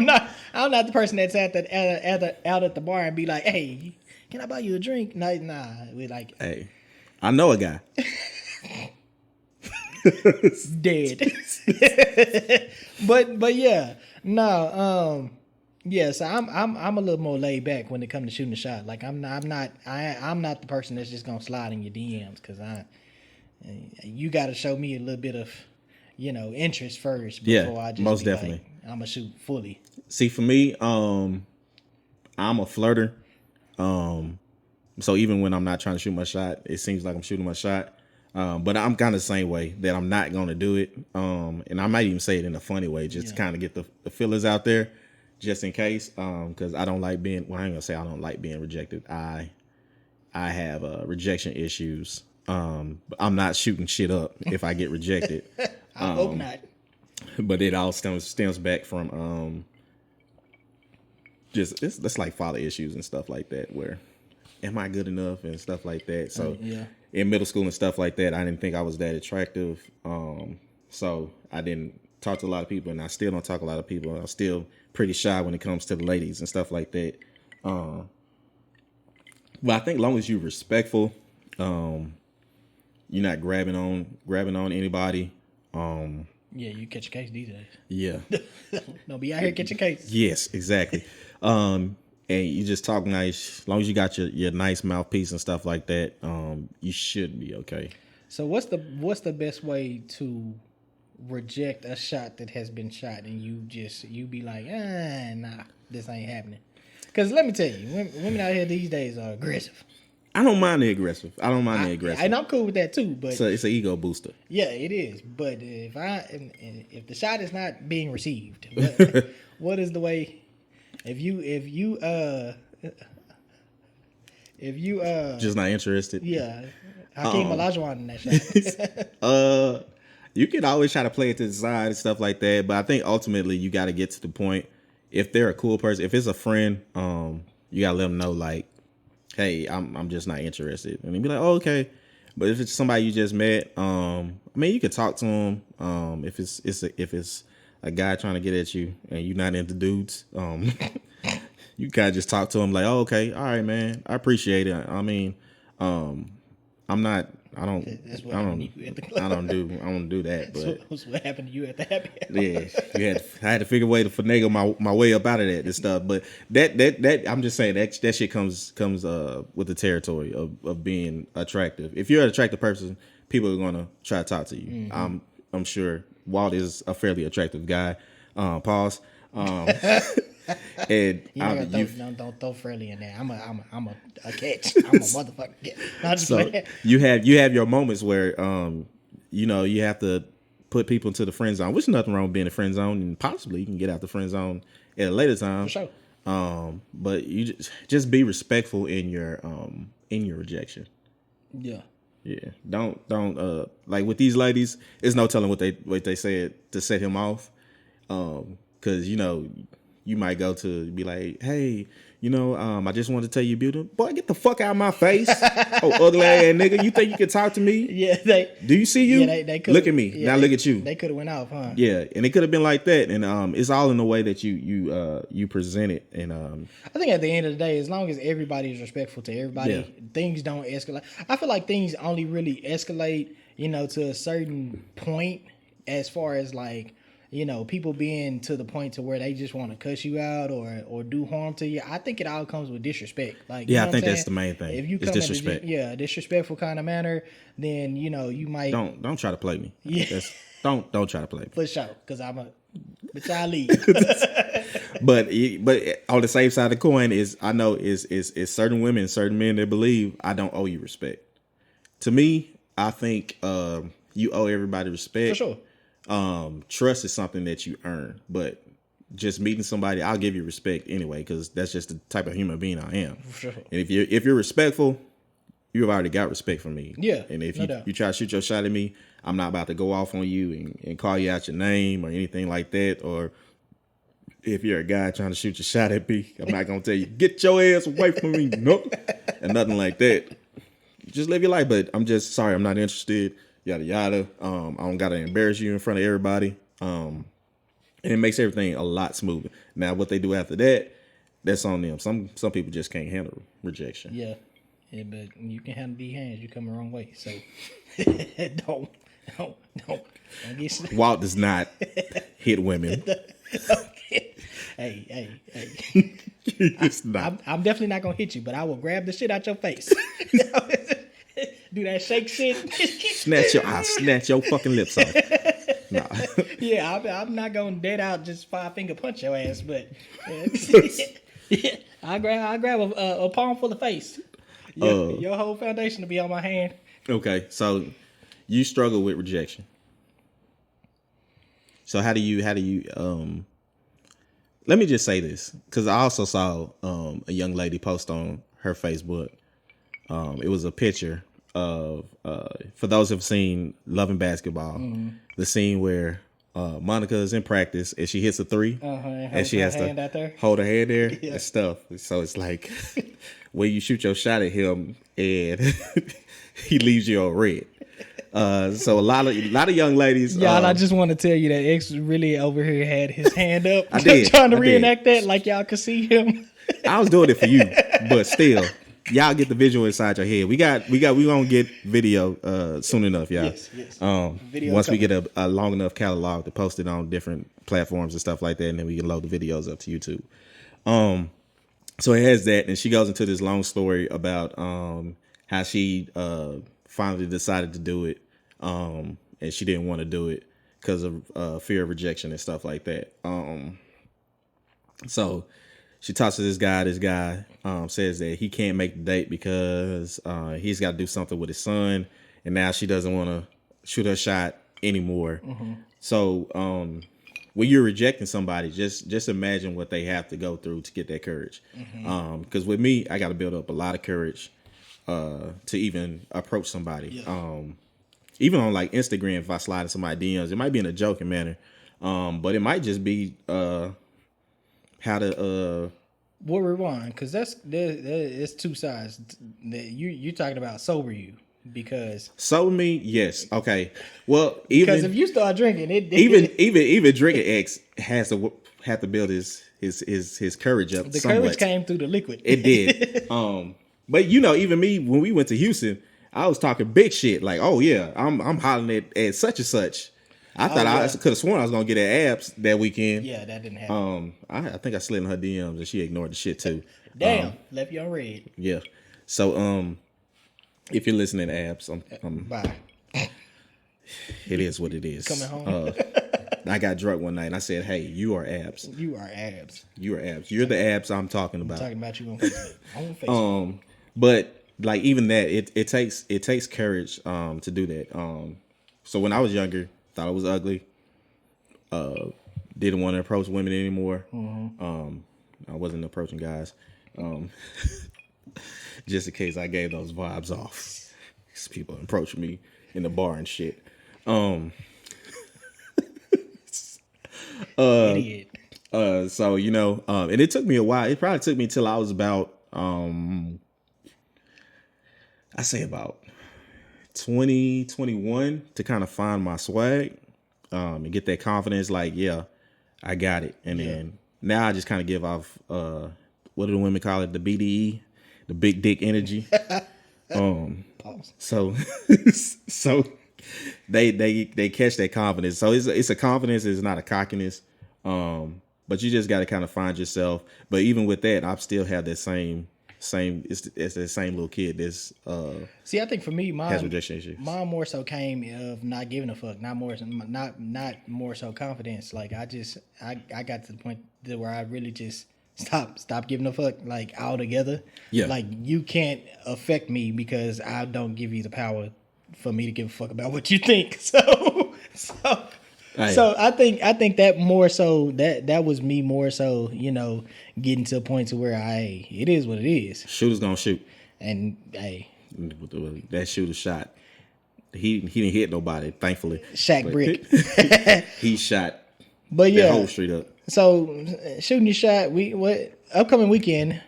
I'm not the person that's out at the bar and be like, hey, can I buy you a drink? Nah, we like, hey, I know a guy. Dead. but yeah, no, yeah, so I'm a little more laid back when it comes to shooting a shot. Like I'm not the person that's just gonna slide in your DMs, because you got to show me a little bit of interest first before I just most definitely I'm gonna shoot fully. See, for me, I'm a flirter. So even when I'm not trying to shoot my shot, it seems like I'm shooting my shot. But I'm kind of the same way, that I'm not gonna do it. And I might even say it in a funny way, just to kind of get the feelers out there, just in case. Because I don't like being. Well, I ain't gonna say I don't like being rejected. I have rejection issues. But I'm not shooting shit up if I get rejected. I hope not. But it all stems back from just it's like father issues and stuff like that, where am I good enough and stuff like that. So in middle school and stuff like that, I didn't think I was that attractive. So I didn't talk to a lot of people, and I still don't talk to a lot of people. I'm still pretty shy when it comes to the ladies and stuff like that. But I think long as you're respectful, you're not grabbing on anybody. Yeah, you catch a case these days. Yeah. Don't be out here catching cases. Yes, exactly. And you just talk nice. As long as you got your nice mouthpiece and stuff like that, you should be okay. So what's the best way to reject a shot that has been shot, and you be like, nah, this ain't happening? Because let me tell you, women out here these days are aggressive. I don't mind the aggressive. And I'm cool with that too. But so it's an ego booster. Yeah, it is. But if the shot is not being received, what is the way? If you just not interested. Yeah, Hakeem Olajuwon in that shot. You can always try to play it to the side and stuff like that, but I think ultimately you got to get to the point. If they're a cool person, if it's a friend, you gotta let them know, like, hey, I'm just not interested, and they'd be like, oh, okay. But if it's somebody you just met, I mean, you can talk to them. If it's a guy trying to get at you and you're not into dudes, you kind of just talk to him like, oh, okay, all right, man, I appreciate it. I mean, I don't do that. But that's what happened to you at the happy hour. Yeah, I had to figure a way to finagle my way up out of that and stuff. But that I'm just saying that shit comes with the territory of being attractive. If you're an attractive person, people are gonna try to talk to you. Mm-hmm. I'm sure Walt is a fairly attractive guy. Pause. And don't throw Freddie in there. I'm a catch. I'm a motherfucking catch. So you have your moments where you have to put people into the friend zone, which is nothing wrong with being in the friend zone, and possibly you can get out the friend zone at a later time. For sure. But you just be respectful in your rejection. Yeah. Yeah. Don't like with these ladies, there's no telling what they said to set him off. Because you might go to be like, hey, I just wanted to tell you, beautiful. Boy, get the fuck out of my face. Oh, ugly ass nigga. You think you can talk to me? Yeah, do you see you? Yeah, they look at me. Yeah, now look at you. They could have went off, huh? Yeah, and it could have been like that. And it's all in the way that you present it. And I think at the end of the day, as long as everybody is respectful to everybody, things don't escalate. I feel like things only really escalate, to a certain point, as far as like, people being to the point to where they just want to cuss you out or do harm to you. I think it all comes with disrespect. Like, I think that's the main thing. If you come disrespect. in a disrespectful kind of manner, then you might don't try to play me. Yeah, don't try to play me for sure. Because but y'all leave. but on the same side of the coin is I know is certain women, certain men that believe I don't owe you respect. To me, I think you owe everybody respect. For sure. Trust is something that you earn, but just meeting somebody, I'll give you respect anyway, because that's just the type of human being I am. For sure. And if you're respectful, you've already got respect from me. Yeah. And if you try to shoot your shot at me, I'm not about to go off on you and call you out your name or anything like that. Or if you're a guy trying to shoot your shot at me, I'm not gonna tell you, get your ass away from me, nope, and nothing like that. Just live your life. But I'm just sorry, I'm not interested. Yada yada. I don't gotta embarrass you in front of everybody. And it makes everything a lot smoother. Now, what they do after that, that's on them. Some people just can't handle rejection. Yeah, but you can handle these hands. You come the wrong way, so don't get. Walt does not hit women. Hey. It's not. I'm definitely not gonna hit you, but I will grab the shit out your face. Do that shake shit. I'll snatch your fucking lips off. Nah. Yeah, I'm not gonna dead out just 5-finger punch your ass, but I'll grab a palm full of face. Your whole foundation will be on my hand. Okay, so you struggle with rejection. So how do you let me just say this, because I also saw a young lady post on her Facebook. It was a picture of for those who've seen Love and Basketball, the scene where Monica is in practice and she hits a three, and she has to hold her hand there and stuff. So it's like when you shoot your shot at him and he leaves you on red. So a lot of young ladies. Y'all, I just want to tell you that X really over here had his hand up. I did. Trying to reenact that like y'all could see him. I was doing it for you, but still, y'all get the visual inside your head. We gonna get video soon enough, y'all. Yes. Video once we get a long enough catalog to post it on different platforms and stuff like that, and then we can load the videos up to YouTube. So it has that, and she goes into this long story about how she finally decided to do it, and she didn't want to do it because of fear of rejection and stuff like that. So she talks to this guy. This guy says that he can't make the date because he's got to do something with his son, and now she doesn't want to shoot her shot anymore. So when you're rejecting somebody, just imagine what they have to go through to get that courage. Because with me, I got to build up a lot of courage to even approach somebody. Even on like Instagram, if I slide in somebody's DMs, it might be in a joking manner, but it might just be how to We'll rewind, because there's two sides. That you're talking about sober you, because sober me, yes, okay. Well, because if you start drinking, even drinking X has to have to build his courage up. The somewhat. courage came through the liquid. It did. But even me, when we went to Houston, I was talking big shit. Like, oh yeah, I'm hollering at such and such. I thought I could have sworn I was gonna get her abs that weekend. Yeah, that didn't happen. I think I slid in her DMs and she ignored the shit too. Damn, left you on red. Yeah. So if you're listening to abs, Bye. It is what it is. Coming home. I got drunk one night and I said, "Hey, you are abs. You are abs. You are abs. You're the abs I'm talking about." I'm talking about you on Facebook. On Facebook. But like even that, it takes courage to do that. So when I was younger, thought I was ugly. Didn't want to approach women anymore. I wasn't approaching guys. Just in case I gave those vibes off. People approaching me in the bar and shit. Idiot. So and it took me a while. It probably took me till I was about I say about 2021 to kind of find my swag and get that confidence. Like, yeah, I got it. And then now I just kind of give off what do the women call it? The BDE, the big dick energy. So so they catch that confidence. So it's a confidence. It's not a cockiness. But you just got to kind of find yourself. But even with that, I still have that same. It's the same little kid. That's see, I think for me, has rejection issues. Mine more so came of not giving a fuck, not more so confidence. Like I got to the point where I really just stop giving a fuck, like altogether. Yeah. Like you can't affect me because I don't give you the power for me to give a fuck about what you think. So I think that more so that was me more so, getting to a point to where it is what it is. Shooter's gonna shoot. And that shooter shot. He didn't hit nobody, thankfully. Shaq Brick. He shot but that whole street up. So shooting your shot, upcoming weekend,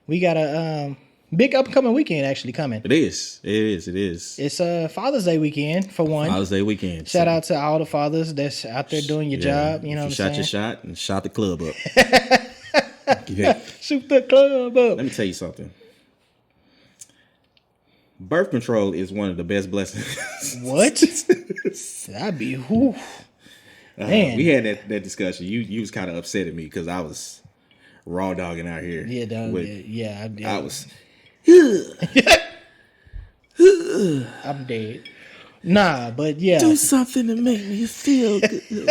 we got a big upcoming weekend actually coming. It is. It's Father's Day weekend for one. Father's Day weekend. Shout out to all the fathers that's out there doing your job. You know what I'm saying? Shot your shot and shot the club up. Shoot the club up. Let me tell you something. Birth control is one of the best blessings. What? That'd be whew. Man. We had that discussion. You was kind of upset at me because I was raw dogging out here. Yeah, dog. I was. I'm dead. Nah, but yeah. Do something to make me feel good.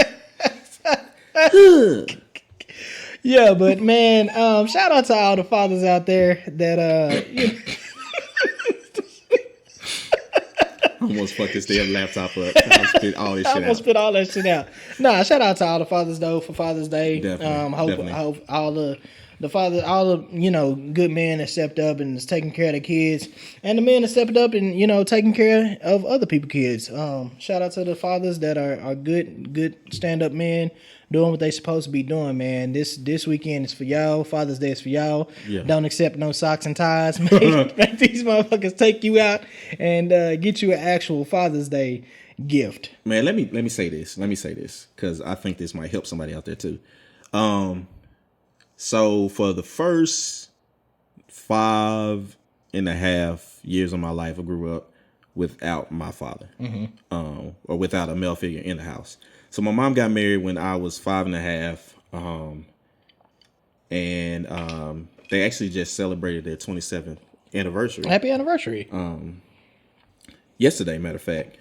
Yeah, but man, shout out to all the fathers out there that I almost fucked this damn laptop up. I spit all this shit out. Spit all that shit out. Nah, shout out to all the fathers though for Father's Day. Definitely. I hope all the fathers, all the good men that stepped up and is taking care of their kids, and the men that stepped up and taking care of other people's kids. Shout out to the fathers that are good stand up men doing what they supposed to be doing, man. This weekend is for y'all. Father's Day is for y'all. Yeah. Don't accept no socks and ties. Make these motherfuckers take you out and get you an actual Father's Day gift. Man, let me say this. Because I think this might help somebody out there too. So for the first 5.5 years of my life, I grew up without my father, or without a male figure in the house. So my mom got married when I was 5.5, and they actually just celebrated their 27th anniversary. Happy anniversary! Yesterday, matter of fact.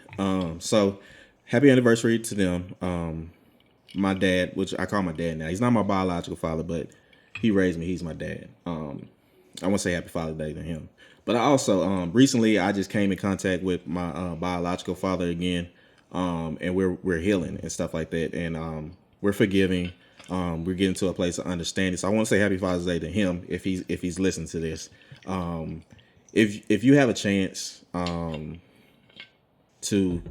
So happy anniversary to them. My dad, which I call my dad now, he's not my biological father, but he raised me. He's my dad. I want to say happy Father's Day to him. But I also recently I just came in contact with my biological father again. And we're healing and stuff like that, and we're forgiving. We're getting to a place of understanding. So I want to say Happy Father's Day to him if he's listening to this. If you have a chance to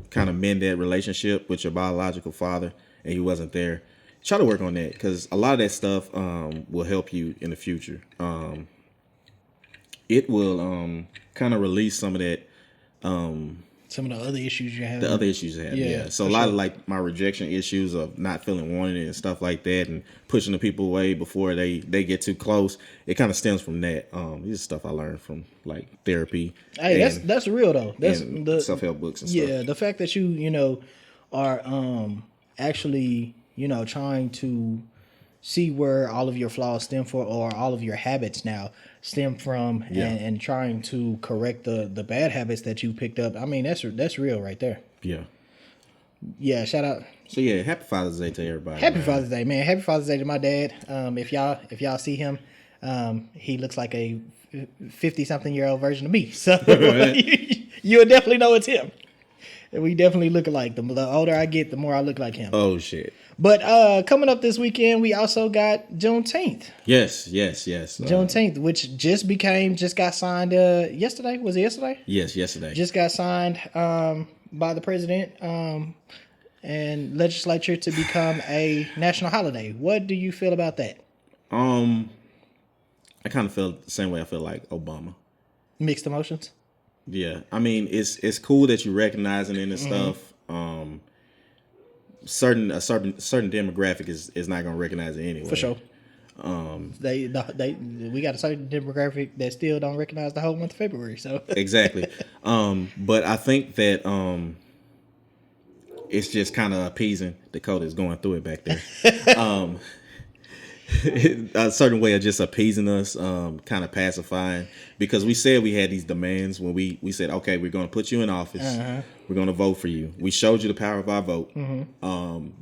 kind of mend that relationship with your biological father and he wasn't there, try to work on that, because a lot of that stuff will help you in the future. It will kind of release some of that. Some of the other issues you have. The other issues you have, yeah. So a lot of like my rejection issues of not feeling wanted and stuff like that, and pushing the people away before they get too close. It kind of stems from that. This is stuff I learned from like therapy. Hey, that's real though. That's the self-help books and stuff. Yeah, the fact that you are actually trying to see where all of your flaws stem from, or all of your habits now stem from, and trying to correct the bad habits that you picked up. I mean, that's real right there. Yeah, shout out. So yeah, happy Father's Day to everybody. Happy Father's Day, man. Happy Father's Day to my dad. If y'all see him, he looks like a 50-something-year-old version of me. So you'll definitely know it's him. We definitely look alike. The older I get, the more I look like him. Oh shit. But coming up this weekend, we also got Juneteenth. Yes. Juneteenth, which just got signed yesterday. Was it yesterday? Yes, yesterday. Just got signed by the president. and legislature to become a national holiday. What do you feel about that? I kind of feel the same way I feel like Obama. Mixed emotions. Yeah, I mean it's cool that you recognizing it and stuff. Certain demographic is not gonna recognize it anyway. For sure. We got a certain demographic that still don't recognize the whole month of February. So exactly. But I think that it's just kind of appeasing. Dakota's going through it back there. A certain way of just appeasing us, kind of pacifying, because we said we had these demands when we said, okay, we're going to put you in office. We're going to vote for you. We showed you the power of our vote.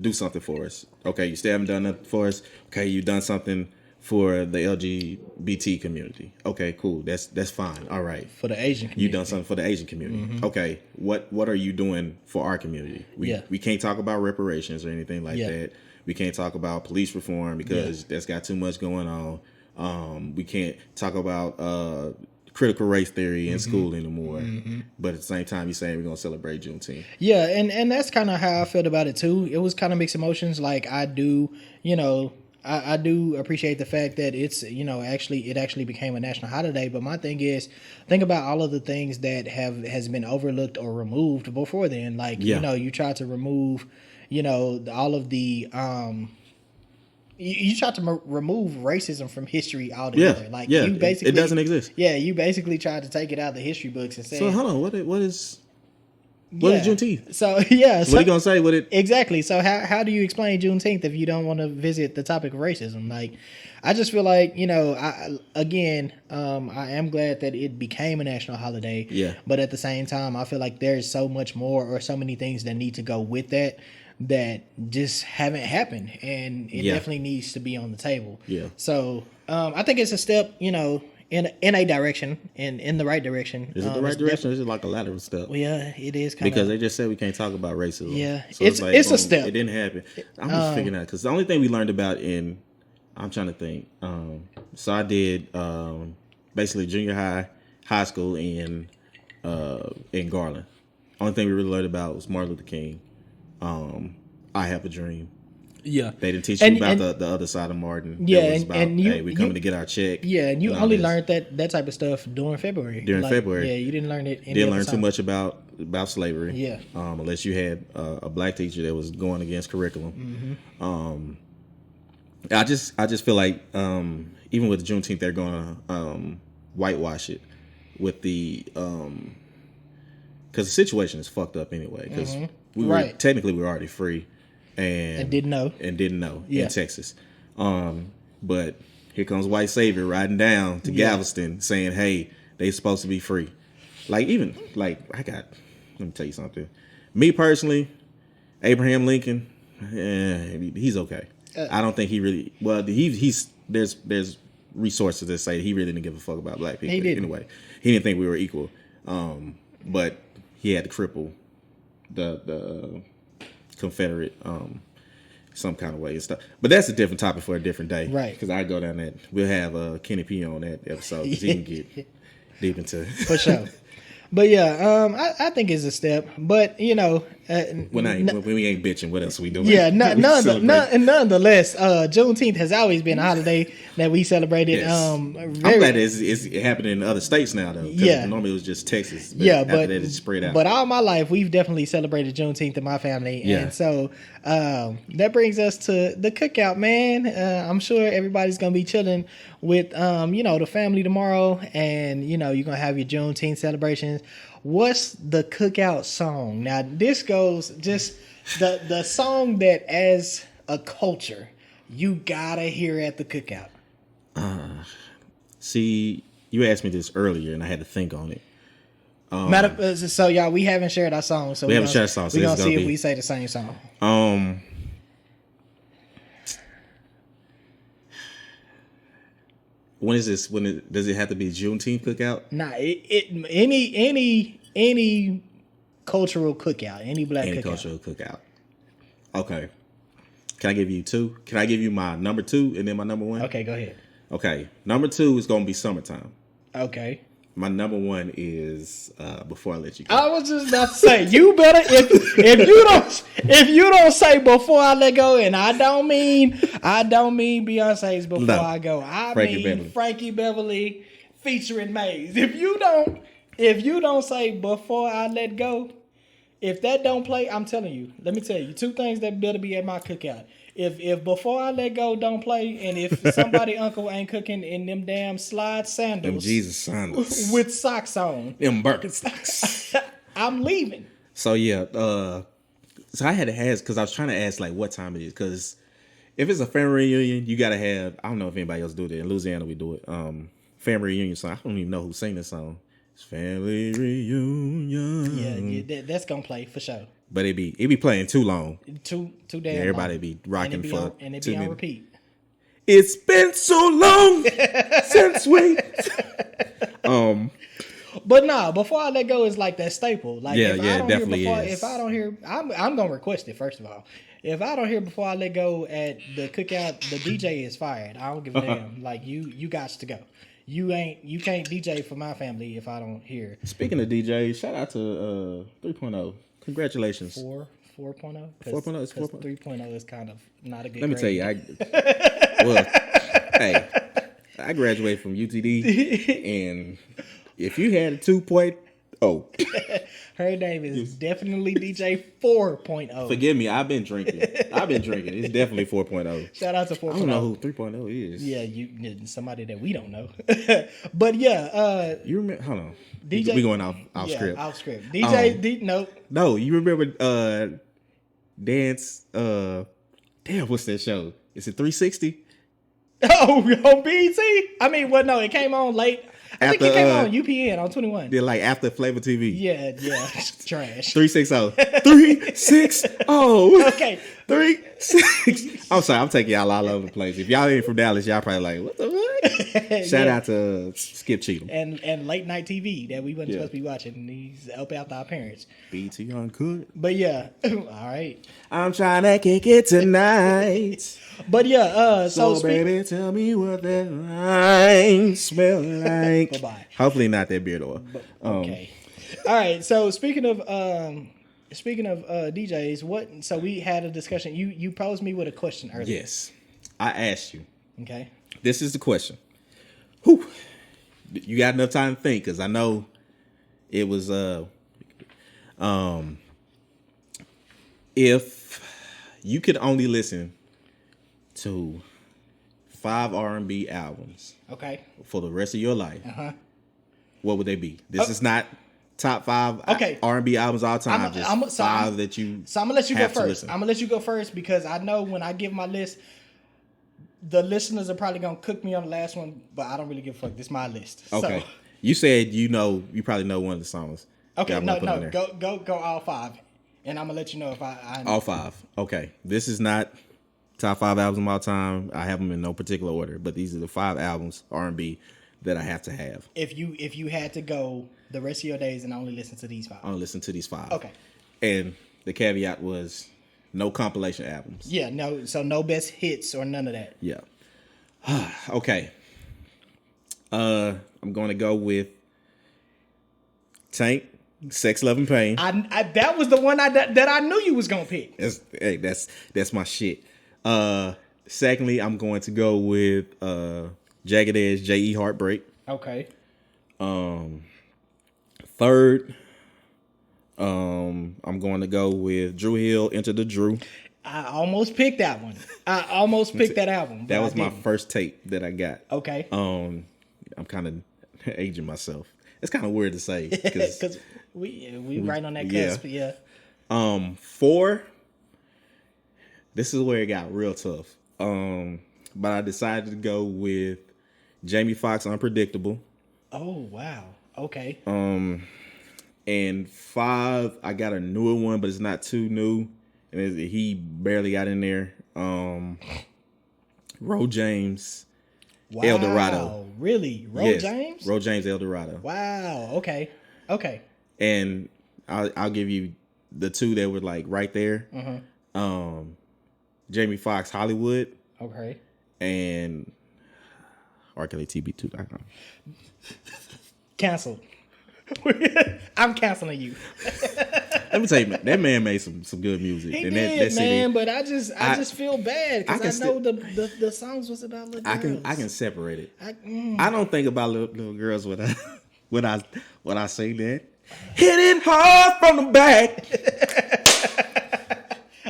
Do something for us. Okay, you still haven't done nothing for us. Okay, you've done something for the LGBT community. Okay, cool. That's fine. All right. For the Asian community. You've done something for the Asian community. Okay, what are you doing for our community? We can't talk about reparations or anything like that. We can't talk about police reform because that's got too much going on. We can't talk about critical race theory in school anymore. But at the same time, you're saying we're going to celebrate Juneteenth. Yeah, and that's kind of how I felt about it too. It was kind of mixed emotions. Like I do, I do appreciate the fact that it's, it actually became a national holiday. But my thing is, think about all of the things that has been overlooked or removed before then. Like, you try to remove, all of the, you try to remove racism from history altogether. You basically, it doesn't exist. Yeah, you basically tried to take it out of the history books and say. So hold on, what is Juneteenth? So what are you gonna say with it? Exactly. So how do you explain Juneteenth if you don't want to visit the topic of racism? Like, I just feel like I am glad that it became a national holiday. Yeah. But at the same time, I feel like there's so much more or so many things that need to go with that just haven't happened, and it definitely needs to be on the table. Yeah. So I think it's a step, in a direction, in the right direction. Is it the right direction? Or is it like a lateral step? Well, yeah, it is because they just said we can't talk about racism. Yeah, so it's a step. It didn't happen. I'm just figuring out because the only thing we learned about I'm trying to think. So I did basically junior high school in Garland. Only thing we really learned about was Martin Luther King. I Have a Dream. Yeah, they didn't teach you about the other side of Martin. Yeah, it was about, we coming to get our check. Yeah, and you only learned that type of stuff during February. February, yeah, you didn't learn it. Didn't learn too much about slavery. Yeah, unless you had a black teacher that was going against curriculum. I just feel like even with Juneteenth, they're going to whitewash it with the because the situation is fucked up anyway. Because we were already free. And didn't know in Texas, but here comes white savior riding down to Galveston saying, "Hey, they supposed to be free." Let me tell you something. Me personally, Abraham Lincoln, he's okay. I don't think he really. Well, there's resources that say he really didn't give a fuck about black people. Anyway, he didn't think we were equal. But he had to cripple the Confederate some kind of way and stuff, but that's a different topic for a different day, right? Because I go down that. We'll have Kenny P on that episode because he can get deep into for sure. But yeah, I think it's a step. But when we ain't bitching, what else are we doing? Yeah, nonetheless, Juneteenth has always been a holiday that we celebrated. Yes. I'm glad it's happening in other states now, though. Yeah, normally it was just Texas. But after that, it's spread out. But all my life, we've definitely celebrated Juneteenth in my family, and so that brings us to the cookout, man. I'm sure everybody's gonna be chilling with the family tomorrow, and you're gonna have your Juneteenth celebrations. What's the cookout song? Now this goes just the song that as a culture you gotta hear at the cookout. See, you asked me this earlier and I had to think on it. So y'all, we haven't shared our song, so we haven't shared a song. So we're gonna see if we say the same song. When is this? Does it have to be Juneteenth cookout? Nah, any cultural cookout, any black any cookout. Cultural cookout. Okay. Can I give you two? Can I give you my number two and then my number one? Okay, go ahead. Okay, number two is gonna be Summertime. Okay. My number one is Before I Let You Go. I was just about to say, you better if you don't say Before I Let Go, and I don't mean Beyonce's Before No. I Go. I Frankie mean Beverly. Frankie Beverly featuring Maze. If you don't say Before I Let Go, if that don't play, I'm telling you. Let me tell you two things that better be at my cookout. If Before I Let Go don't play, and if somebody uncle ain't cooking in them damn slide sandals, Them Jesus sandals. with socks on, Them Birkenstocks. I'm leaving. So yeah, so I had to ask because I was trying to ask like what time it is because if it's a family reunion, you gotta have. I don't know if anybody else do that in Louisiana. We do it. Family reunion song. I don't even know who sang this song. It's family reunion. Yeah, that's gonna play for sure. But it be playing too long. Too damn. Yeah, everybody long. be rocking and it be for on, and it 2 be on minutes. repeat. It's been so long since we. But nah, Before I Let Go is like that staple. Like Yeah, if yeah, I don't definitely hear before, is. if I don't hear, I'm gonna request it first of all. If I don't hear Before I Let Go at the cookout, the DJ is fired. I don't give a damn. Like you got to go. You can't DJ for my family if I don't hear Speaking of DJ, shout out to 3.0. Congratulations. 4.0. 4.0 is 4.0. 3.0 is kind of not a good. Let me grade. tell you, hey, I graduated from UTD, and if you had a 2.0, Her name is definitely DJ 4.0. forgive me, I've been drinking. It's definitely 4.0. Shout out to 4.0. I don't know who 3.0 is. Yeah, somebody that we don't know. But yeah, You remember? Hold on. DJ We going off yeah, script. off script. DJ, no. No, you remember Dance? Damn, what's that show? Is it 360? Oh, on BET? I mean, well, no, it came on late. I think it After, came on UPN on 21. They're like after Flavor TV. Yeah, trash. 360. 360. Okay. 36. I'm sorry, I'm taking y'all all over the place. If y'all ain't from Dallas, y'all probably like, what the fuck? Shout out to Skip Cheatham. And late night TV that we wasn't supposed to be watching. He's up after our parents. BT on good. But yeah, all right. I'm trying to kick it tonight. But yeah, so baby, tell me what that line smell like. Bye-bye. Hopefully not that beard oil. Okay. All right. So speaking of DJs, so we had a discussion. You posed me with a question earlier. Yes, I asked you. Okay. This is the question. Whew. You got enough time to think because I know it was if you could only listen to 5 R&B albums Okay. for the rest of your life, what would they be? This is not top 5 Okay. R&B albums all time. Just So 5 that you. So I'm gonna let you go have to first. listen. I'm gonna let you go first because I know when I give my list, the listeners are probably gonna cook me on the last one, but I don't really give a fuck. This is my list. Okay. So, You said you probably know one of the songs. okay. that I'm gonna put on No. there. Go all 5, and I'm gonna let you know if I All 5. Okay. This is not top 5 albums of all time. I have them in no particular order, but these are the 5 albums R&B that I have to have. if you had to go the rest of your days and only listen to these 5. I want to listen to these 5. Okay. And the caveat was no compilation albums. Yeah. No. So no best hits or none of that. Yeah. Okay. I'm going to go with Tank, Sex, Love, and Pain. I that was the one that I knew you was gonna pick. That's my shit. Secondly, I'm going to go with Jagged Edge, J.E. Heartbreak. Okay. Third, I'm going to go with Drew Hill, Enter the Drew. I almost picked that one. I almost picked that album. but That was I my didn't. first tape that I got. Okay. I'm kind of aging myself. It's kind of weird to say Because we right on that yeah. cusp. Yeah. 4. This is where it got real tough. But I decided to go with Jamie Foxx, Unpredictable. Oh wow. Okay. And 5, I got a newer one, but it's not too new. And he barely got in there. Ro James, Wow. El Dorado. Really? Yes, James? Ro James, El Dorado. Wow. Okay. Okay. And I'll give you the 2 that were like right there. Jamie Foxx, Hollywood, Okay. and RKLTB2.com. Canceled. I'm canceling you. Let me tell you, man, that man made some good music. He and did, that man, CD, but I just feel bad because I know the songs was about little girls. I can separate it. I don't think about little girls when I say that. Hit it hard from the back.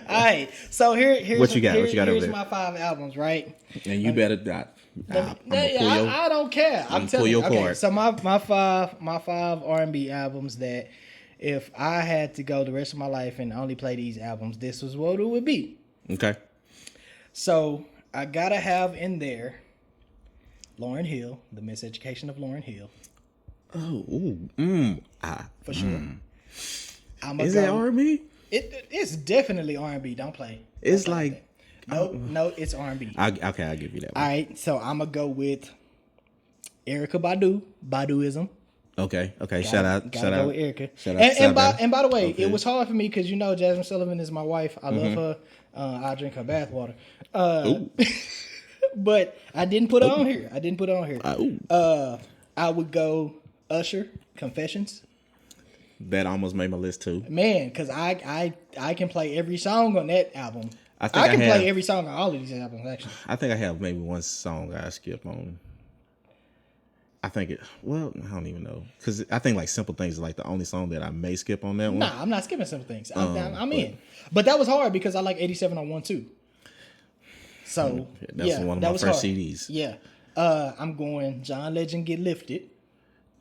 All right, so here's What you got over here's there? my 5 albums, right? And you better not. I don't care. I'm telling you. pull your card. So my five R&B albums that if I had to go the rest of my life and only play these albums, this was what it would be. Okay. So I gotta have in there Lauryn Hill, The Miseducation of Lauryn Hill. Oh, For sure. Is it R&B? It's definitely R&B. Don't play. It's Don't play like that. No, it's R&B. okay, I'll give you that one. All right, so I'm gonna go with Erykah Badu, Baduism. Okay. Shout out. Go with Erykah. Shout out. And by the way, Okay. it was hard for me because Jasmine Sullivan is my wife. I love her. I drink her bathwater. But I didn't put it on here. I would go Usher, Confessions. That almost made my list too. Man, because I can play every song on that album. I think I can have- play every song on all of these albums, actually. I think I have maybe one song I skip on. I think I don't even know. Because I think like Simple Things is like the only song that I may skip on that one. Nah, I'm not skipping some things. I'm in. But that was hard because I like 8701 too. So, That's one of that my was first hard. CDs. Yeah. I'm going John Legend, Get Lifted.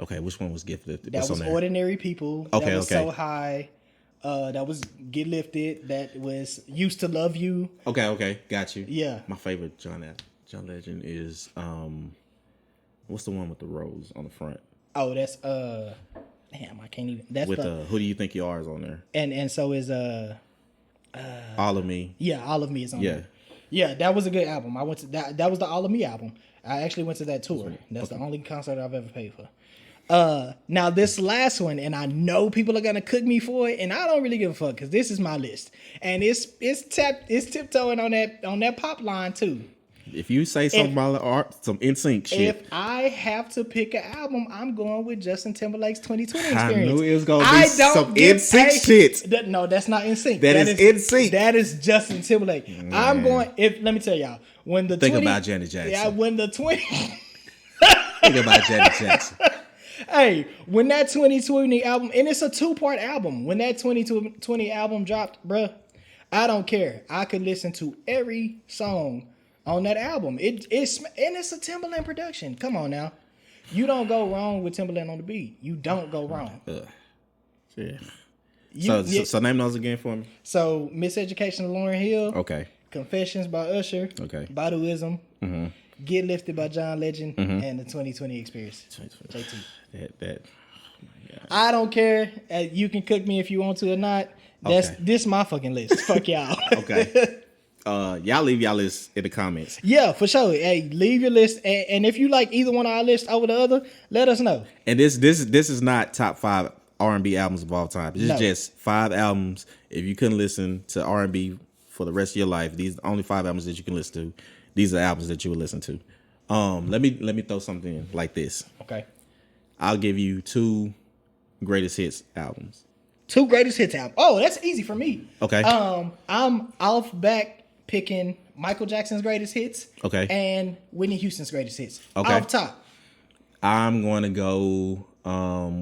Okay, which one was Gifted? That was Ordinary People. Okay, that was okay. So High. That was Get Lifted. That was Used to Love You. Okay, got you. Yeah. My favorite John Legend is what's the one with the rose on the front? Oh, that's damn, I can't even. That's With Who Do You Think You Are is on there. and so is All of Me. yeah, All of Me is on Yeah. there. Yeah, that was a good album. I went to that. That was the All of Me album. I actually went to that tour. That's the only concert I've ever paid for. Now this last one, and I know people are gonna cook me for it, and I don't really give a fuck because this is my list, and it's tiptoeing on that pop line too. If you say something about some NSYNC shit, If I have to pick an album, I'm going with Justin Timberlake's 2020 I Experience. knew it was gonna be some NSYNC shit. No, that's not NSYNC. That is NSYNC. That is Justin Timberlake. I'm going. Let me tell y'all, when the Think about Janet Jackson. Yeah, when the 20. Think about Janet Jackson. Hey, when that 2020 album, and it's a 2-part album. When that 2020 album dropped, bruh, I don't care. I could listen to every song on that album. It's a Timberland production. Come on now. You don't go wrong with Timberland on the beat. You don't go wrong. Yeah. So name those again for me. So Miseducation of Lauryn Hill. Okay. Confessions by Usher. Okay. Baduism. Get Lifted by John Legend. And the 2020 Experience. JT. That. I don't care. You can cook me if you want to or not. This my fucking list. Fuck y'all. Okay. Y'all leave y'all list in the comments. Yeah, for sure. Hey, leave your list, and if you like either one of our lists over the other, let us know. And this is not top 5 R&B albums of all time. This is No. just 5 albums. If you couldn't listen to R&B for the rest of your life, these are the only 5 albums that you can listen to. These are albums that you would listen to. Let me throw something in like this. Okay. I'll give you 2 greatest hits albums. 2 greatest hits album. Oh, that's easy for me. Okay. I'm off back picking Michael Jackson's greatest hits. Okay. And Whitney Houston's greatest hits. Okay. Off top. I'm going to go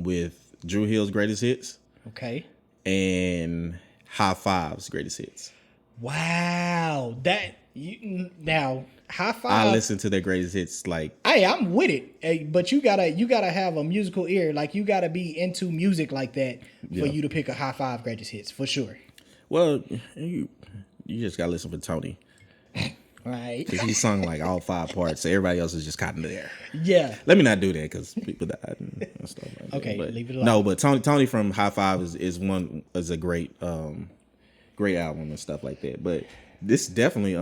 with Drew Hill's greatest hits Okay. and High Five's greatest hits. Wow. Now High Five. I listen to their greatest hits like Hey, I'm with it. Hey, but you gotta have a musical ear. Like you gotta be into music like that for you to pick a High Five greatest hits for sure. well, you just gotta listen for Tony. Right. Because he sung like all 5 parts, so everybody else is just kind of there. Yeah. Let me not do that because people died and stuff like that. Okay, But leave it alone. No, but Tony from High Five is a great great album and stuff like that. But this definitely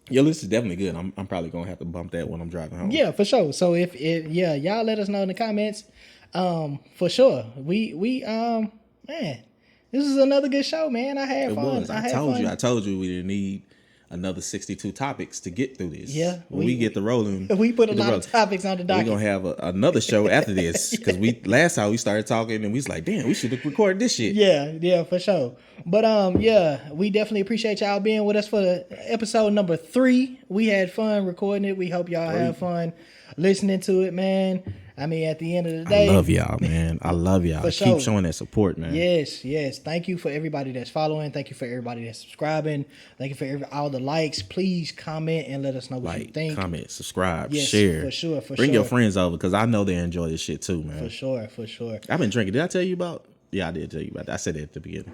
your list is definitely good. I'm probably gonna have to bump that when I'm driving home. Yeah, for sure. So if y'all let us know in the comments. For sure. We man, this is another good show, man. I had It fun. was. I told you we didn't need another 62 topics to get through this. Yeah, when we get the rolling, we put a lot of topics on the docket. We're gonna have another show after this because last time we started talking and we was like, damn, we should have recorded this shit. Yeah, for sure. But yeah, we definitely appreciate y'all being with us for the episode number 3. We had fun recording it. We hope y'all have fun listening to it, man. I mean, at the end of the day, I love y'all, man. I love y'all. Keep showing that support, man. Yes. Thank you for everybody that's following. Thank you for everybody that's subscribing. Thank you for all the likes. Please comment and let us know what you think. Comment, subscribe, share. For sure. Bring your friends over because I know they enjoy this shit too, man. For sure. I've been drinking. Did I tell you about? Yeah, I did tell you about that. I said that at the beginning.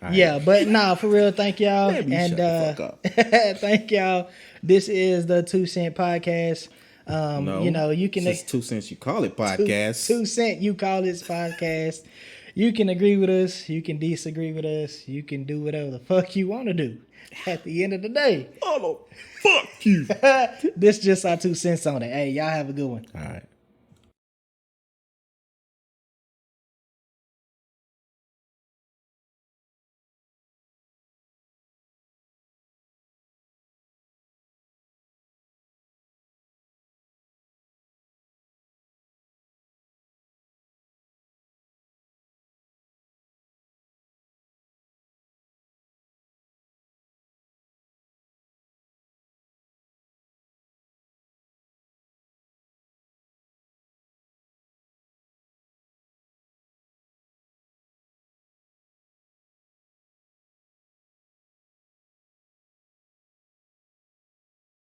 Right. Yeah, but nah, for real, thank y'all. And thank y'all. This is the 2 Cent Podcast. No, you know, you can. It's 2 cents. You call it podcast. 2 Cent. You call this podcast. You can agree with us. You can disagree with us. You can do whatever the fuck you want to do. At the end of the day, oh, fuck you. This just our 2 cents on it. Hey, y'all have a good one. All right.